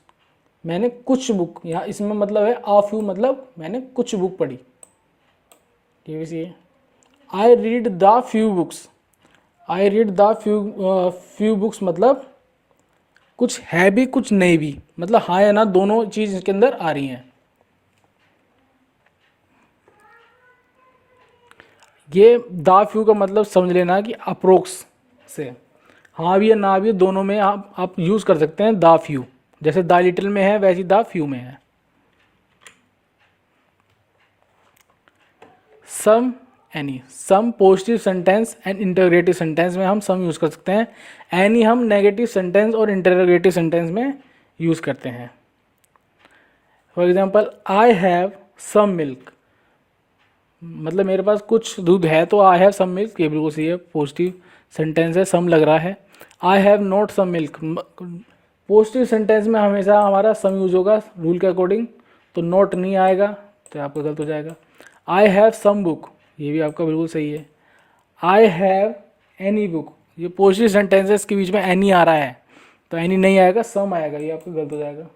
Speaker 1: मैंने कुछ बुक, यहाँ इसमें मतलब है आ फ्यू मतलब मैंने कुछ बुक पढ़ी, ये भी सही है। I read the few books, I read the few books मतलब कुछ है भी कुछ नहीं भी, मतलब हाँ या ना दोनों चीज़ इसके अंदर आ रही हैं। ये द फ्यू का मतलब समझ लेना कि अप्रोक्स से हाँ भी या ना भी दोनों में आप यूज़ कर सकते हैं द फ्यू, जैसे द लिटिल में है वैसे द फ्यू में है। Some, any, some positive sentence and interrogative sentence में हम सम यूज़ कर सकते हैं, एनी हम नेगेटिव सेंटेंस और इंटरोगेटिव सेंटेंस में यूज़ करते हैं। For example I have some milk, मतलब मेरे पास कुछ दूध है, तो आई हैव सम मिल्क, ये बिल्कुल सही है, पॉजिटिव सेंटेंस है, सम लग रहा है। I have not some milk, positive sentence में हमेशा हमारा सम यूज होगा रूल के अकॉर्डिंग, तो नॉट नहीं आएगा, तो आपका गलत हो जाएगा। आई हैव सम बुक, ये भी आपका बिल्कुल सही है। आई हैव एनी बुक, ये पॉजिटिव सेंटेंसेस के बीच में एनी आ रहा है, तो एनी नहीं आएगा, सम आएगा, ये आपका गलत हो जाएगा।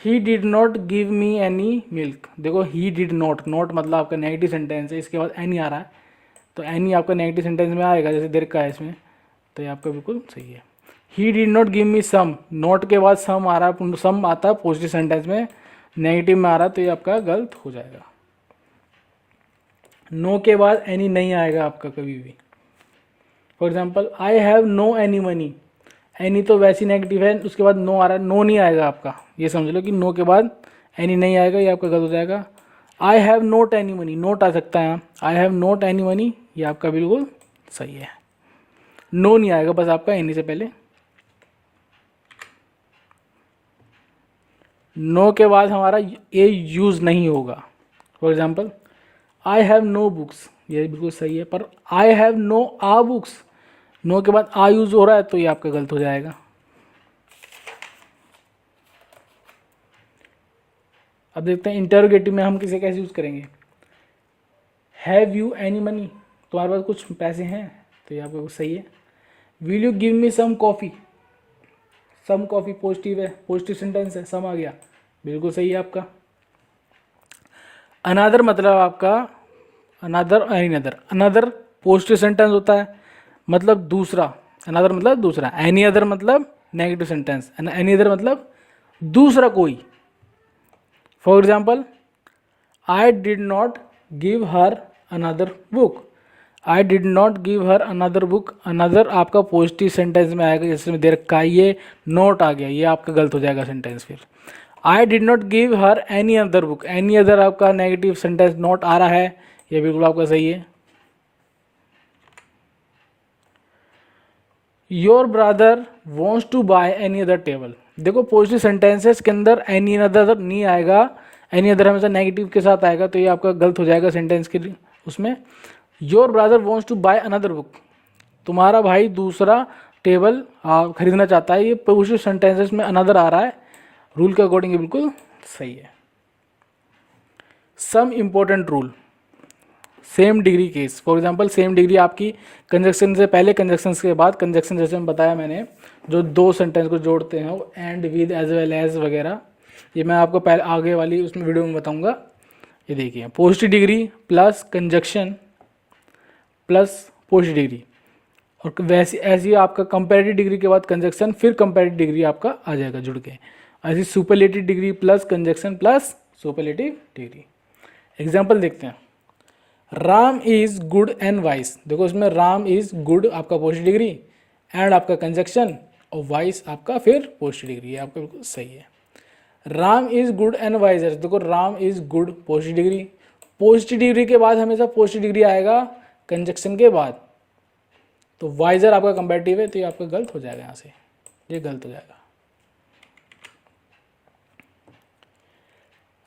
Speaker 1: ही did not give me any milk, देखो ही डिड नॉट, नॉट मतलब आपका नेगेटिव सेंटेंस है, इसके बाद एनी आ रहा है, तो एनी आपका नेगेटिव सेंटेंस में आएगा, जैसे देर का है इसमें, तो ये आपका बिल्कुल सही है। He did not give me some, not के बाद सम आ रहा है, सम आता है पॉजिटिव सेंटेंस में, नेगेटिव में आ रहा है, तो ये आपका गलत हो जाएगा। नो के बाद एनी नहीं आएगा आपका कभी भी। For example I have no any money, any तो वैसी नेगेटिव है, उसके बाद नो आ रहा है, नो नहीं आएगा आपका, ये समझ लो कि नो के बाद एनी नहीं आएगा, ये आपका गलत हो जाएगा। I have not any money, not आ सकता है, I have not any money, ये आपका बिल्कुल सही है। नो नहीं आएगा बस आपका एनी से पहले। नो के बाद हमारा ए यूज़ नहीं होगा। For example I have no books, ये बिल्कुल सही है, पर I have no a books, no के बाद आ यूज़ हो रहा है, तो ये आपका गलत हो जाएगा। अब देखते हैं इंटरोगेटिव में हम किसे कैसे यूज़ करेंगे। हैव यू एनी मनी, तुम्हारे पास कुछ पैसे हैं, तो ये आपका कुछ सही है। Will you give me some coffee, some coffee positive है, पॉजिटिव सेंटेंस है, सम आ गया, बिल्कुल सही है आपका। अनदर मतलब आपका another any other, another positive sentence होता है, मतलब दूसरा, अनदर मतलब दूसरा, एनी अदर मतलब नेगेटिव सेंटेंस, एनी अदर मतलब दूसरा कोई। For example I did not give her another book, I did not give her another book, another आपका पॉजिटिव सेंटेंस में आएगा, जैसे में दे रखा है, ये नोट आ गया, ये आपका गलत हो जाएगा सेंटेंस। फिर I did not give her any other book, any other आपका नेगेटिव सेंटेंस, नोट आ रहा है, ये बिल्कुल आपका सही है। Your brother wants to buy any other table, देखो पॉजिटिव सेंटेंसेस के अंदर एनी अदर नहीं आएगा, एनी अदर हमेशा नेगेटिव के साथ आएगा, तो ये आपका गलत हो जाएगा सेंटेंस के लिए। उसमें your brother wants to buy another book, तुम्हारा भाई दूसरा टेबल खरीदना चाहता है, ये पॉजिटिव सेंटेंसेस में अनदर आ रहा है, रूल के अकॉर्डिंग ये बिल्कुल सही है। Some important rule, same degree case, for example same degree आपकी कंजक्शन से पहले, कंजक्शन के बाद, कंजक्शन जैसे मैं बताया मैंने, जो दो सेंटेंस को जोड़ते हैं वो and, with, as well as वगैरह, ये मैं आपको पहले आगे वाली उसमें वीडियो में बताऊंगा। ये देखिए positive degree plus conjunction plus positive degree, और वैसी ऐसी आपका कंपैरेटिव डिग्री के बाद कंजक्शन, फिर कंपैरेटिव डिग्री आपका आ जाएगा जुड़ के, ऐसी superlative degree plus conjunction plus superlative degree. Example देखते हैं, Ram is good and wise, देखो इसमें राम इज गुड आपका पॉजिटिव डिग्री, एंड आपका कंजक्शन, और वाइस आपका फिर पॉजिटिव डिग्री, ये आपका बिल्कुल सही है। Ram is good and wiser, देखो Ram is good positive degree, positive degree के बाद हमेशा पॉजिटिव डिग्री आएगा कंजक्शन के बाद, तो वाइजर आपका कंपैरेटिव है, तो ये आपका गलत हो जाएगा, यहाँ से ये गलत हो जाएगा।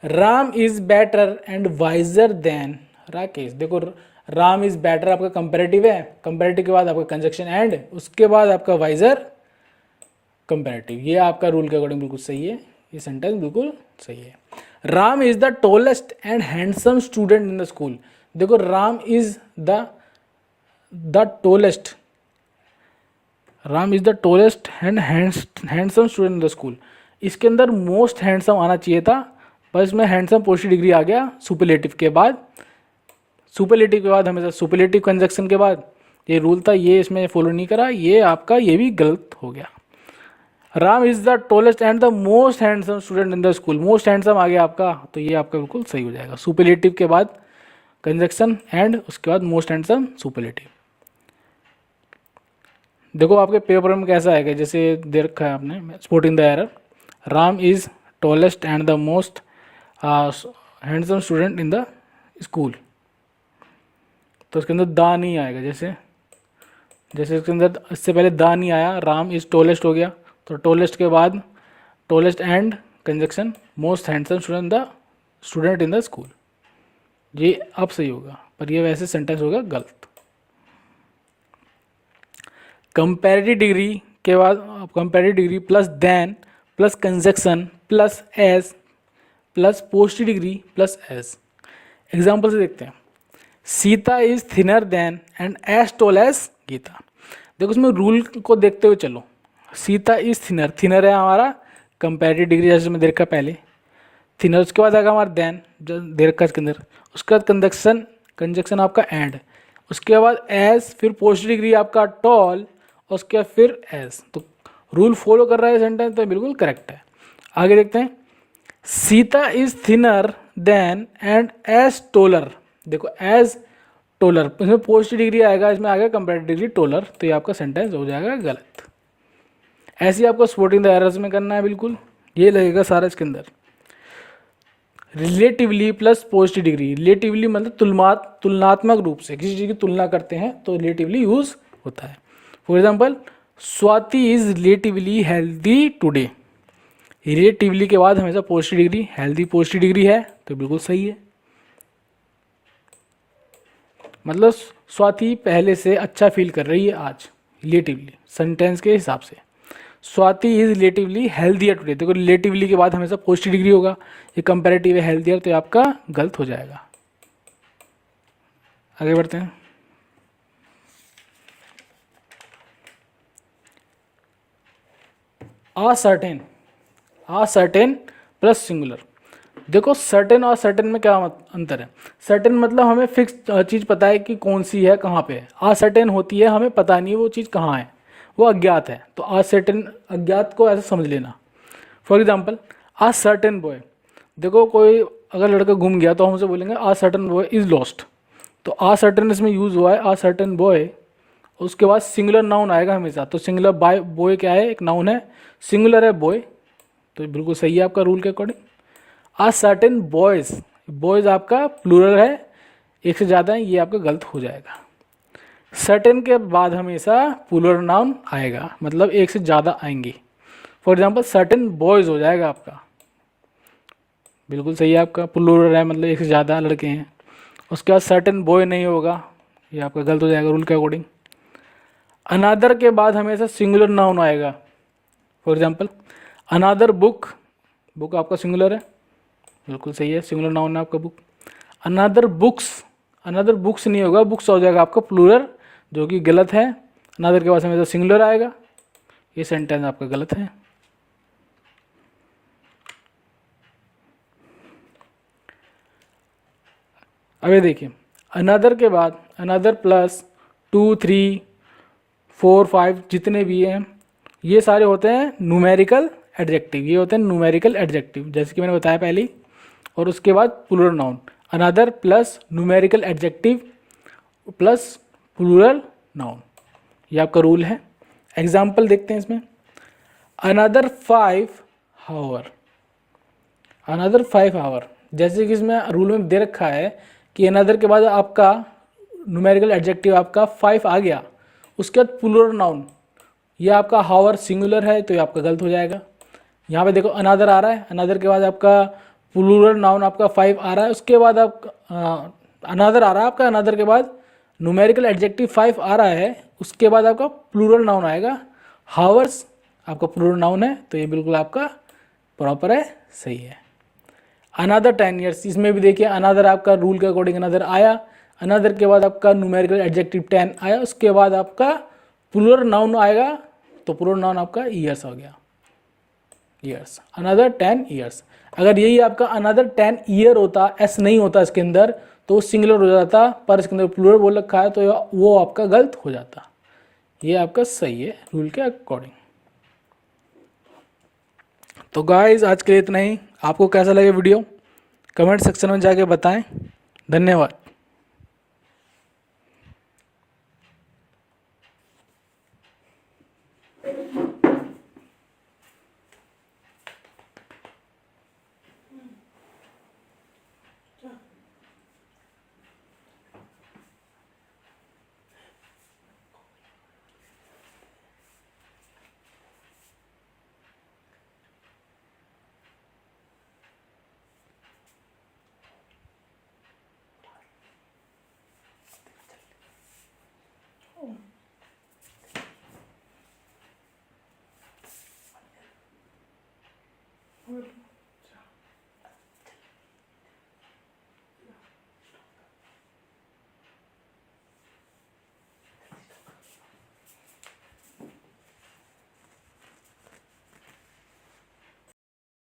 Speaker 1: Ram is better and visor then Rakesh, देखो राम इज बेटर आपका कंपैरेटिव है, कंपैरेटिव के बाद आपका कंजक्शन एंड, उसके बाद आपका वाइजर कंपैरेटिव, ये आपका रूल के अकॉर्डिंग बिल्कुल सही है, ये सेंटेंस बिल्कुल सही है। Ram is the tallest and handsome student in the school, देखो Ram is the tallest, Ram is the tallest and handsome student in the school, इसके अंदर मोस्ट हैंडसम आना चाहिए था, पर इसमें हैंडसम पॉजिटिव डिग्री आ गया सुपरलेटिव के बाद, सुपरलेटिव के बाद हमेशा सुपरलेटिव कंजक्शन के बाद, ये रूल था, ये इसमें फॉलो नहीं करा, ये आपका ये भी गलत हो गया। Ram is the tallest and the most handsome student in the school, most handsome आ गया आपका, तो ये आपका बिल्कुल सही हो जाएगा। सुपरलेटिव के बाद कंजक्शन एंड उसके बाद मोस्ट हैंडसम सुपरलेटिव। देखो आपके पेपर में कैसा आएगा, जैसे दे रखा है आपने spotting the error, Ram is tallest and the most handsome student in the school, तो उसके अंदर दा नहीं आएगा, जैसे इसके अंदर इससे पहले दा नहीं आया, राम इज टॉलेस्ट हो गया, तो टॉलेस्ट के बाद tallest and conjunction most handsome student in the school, ये अब सही होगा, पर ये वैसे सेंटेंस होगा गलत। कंपैरेटिव डिग्री के बाद comparative degree plus than plus conjunction plus as plus positive degree plus as. Example से देखते हैं, Sita is thinner than and as tall as Gita, देखो इसमें रूल को देखते हुए चलो। सीता इज थिनर, थिनर है हमारा कंपेरेटिव डिग्री जैसे मैं दे रखा पहले थिनर। उसके बाद आएगा हमारा देन जो दे रखा इसके अंदर। उसके बाद कंजक्शन, कंजक्शन आपका एंड। उसके बाद एज, फिर पोस्ट डिग्री आपका टॉल, और उसके बाद फिर एज। तो रूल फॉलो कर रहा है सेंटेंस, तो बिल्कुल करेक्ट है। आगे देखते हैं। Sita is thinner than and as taller. देखो एज टोलर, इसमें पोस्ट डिग्री आएगा, इसमें आएगा कंपेरेटिव डिग्री टोलर, तो ये आपका सेंटेंस हो जाएगा गलत। ऐसे ही आपको स्पॉटिंग द एरर्स में करना है, बिल्कुल ये लगेगा सारा इसके अंदर। Relatively plus post degree, relatively मतलब तुलनात्मक रूप से किसी चीज़ की तुलना करते हैं तो रिलेटिवली यूज होता है। For example Swati is relatively healthy today. Relatively के बाद हमेशा post degree, healthy post degree है तो बिल्कुल सही है। मतलब स्वाति पहले से अच्छा फील कर रही है आज, रिलेटिवली सेंटेंस के हिसाब से। Swati is relatively healthier today, देखो रिलेटिवली के बाद हमेशा पोस्ट डिग्री होगा, ये कंपैरेटिव है हेल्थियर, तो ये आपका गलत हो जाएगा। आगे बढ़ते हैं। Ascertain, ascertain plus singular. देखो सर्टेन और सर्टेन में क्या अंतर है। सर्टेन मतलब हमें फिक्स चीज़ पता है कि कौन सी है, कहाँ पे है। असर्टेन होती है हमें पता नहीं है वो चीज़ कहाँ है, वो अज्ञात है। तो असर्टेन, अज्ञात को ऐसे समझ लेना। फॉर एग्जाम्पल असर्टेन बॉय, देखो कोई अगर लड़का गुम गया तो हम उसे बोलेंगे असर्टेन बॉय इज लॉस्ट। तो असर्टेन इसमें यूज़ हुआ है, असर्टेन बॉय। उसके बाद सिंगुलर नाउन आएगा हमेशा, तो सिंगुलर बाय बॉय क्या है, एक नाउन है, सिंगुलर है बॉय, तो बिल्कुल सही है आपका रूल के अकॉर्डिंग। आ सर्टेन बॉयज़, बॉयज़ आपका प्लूरल है, एक से ज़्यादा है, ये आपका गलत हो जाएगा। सर्टेन के बाद हमेशा प्लूरल नाउन आएगा, मतलब एक से ज़्यादा आएंगे। फॉर एग्जांपल सर्टेन बॉयज़ हो जाएगा आपका, बिल्कुल सही है आपका, प्लूरल है मतलब एक से ज़्यादा लड़के हैं। उसके बाद सर्टेन बॉय नहीं होगा, ये आपका गलत हो जाएगा रूल के अकॉर्डिंग। अनादर के बाद हमेशा सिंगुलर नाउन आएगा। For example another book, book आपका सिंगुलर है, बिल्कुल सही है, सिंगुलर नाउन है आपका book. Another books, another books नहीं होगा, बुक्स हो जाएगा आपका प्लूरल, जो कि गलत है। अनदर के बाद हमेशा सिंगुलर आएगा, ये सेंटेंस आपका गलत है। अभी देखिए अनदर के बाद अनदर प्लस 2, 3, 4, 5 जितने भी हैं ये सारे होते हैं न्यूमेरिकल एडजेक्टिव, ये होते हैं न्यूमेरिकल एडजेक्टिव जैसे कि मैंने बताया पहले ही। और उसके बाद plural noun, another plus numerical adjective plus plural noun, ये आपका रूल है। एग्जाम्पल देखते हैं इसमें। अनदर 5 हावर, अनदर 5 हावर, जैसे कि इसमें रूल में दे रखा है कि अनदर के बाद आपका न्यूमेरिकल एडजेक्टिव आपका 5 आ गया, उसके बाद प्लूरल नाउन, ये आपका हावर सिंगुलर है तो ये आपका गलत हो जाएगा। यहाँ पे देखो अनदर आ रहा है, अनदर के बाद आपका प्लूरल नाउन आपका 5 आ रहा है, उसके बाद आप अनदर आ रहा है आपका, अनदर के बाद न्यूमेरिकल एडजेक्टिव 5 आ रहा है, उसके बाद आपका प्लूरल नाउन आएगा। हावर्स आपका प्लूरल नाउन है तो ये बिल्कुल आपका प्रॉपर है, सही है। अनदर 10 ईयर्स, इसमें भी देखिए अनदर आपका रूल के अकॉर्डिंग अनदर आया, अनदर के बाद आपका न्यूमेरिकल एडजेक्टिव 10 आया, उसके बाद आपका प्लूरल नाउन आएगा, तो प्लूरल नाउन आपका ईयर्स हो गया, ईयर्स, अनदर 10 ईयर्स। अगर यही आपका अनदर 10 ईयर होता, एस नहीं होता इसके अंदर, तो सिंगुलर हो जाता, पर इसके अंदर प्लूरल बोल रखा है तो वो आपका गलत हो जाता। ये आपका सही है रूल के अकॉर्डिंग। तो गाइस आज के लिए इतना ही। आपको कैसा लगे वीडियो कमेंट सेक्शन में जाके बताएं। धन्यवाद।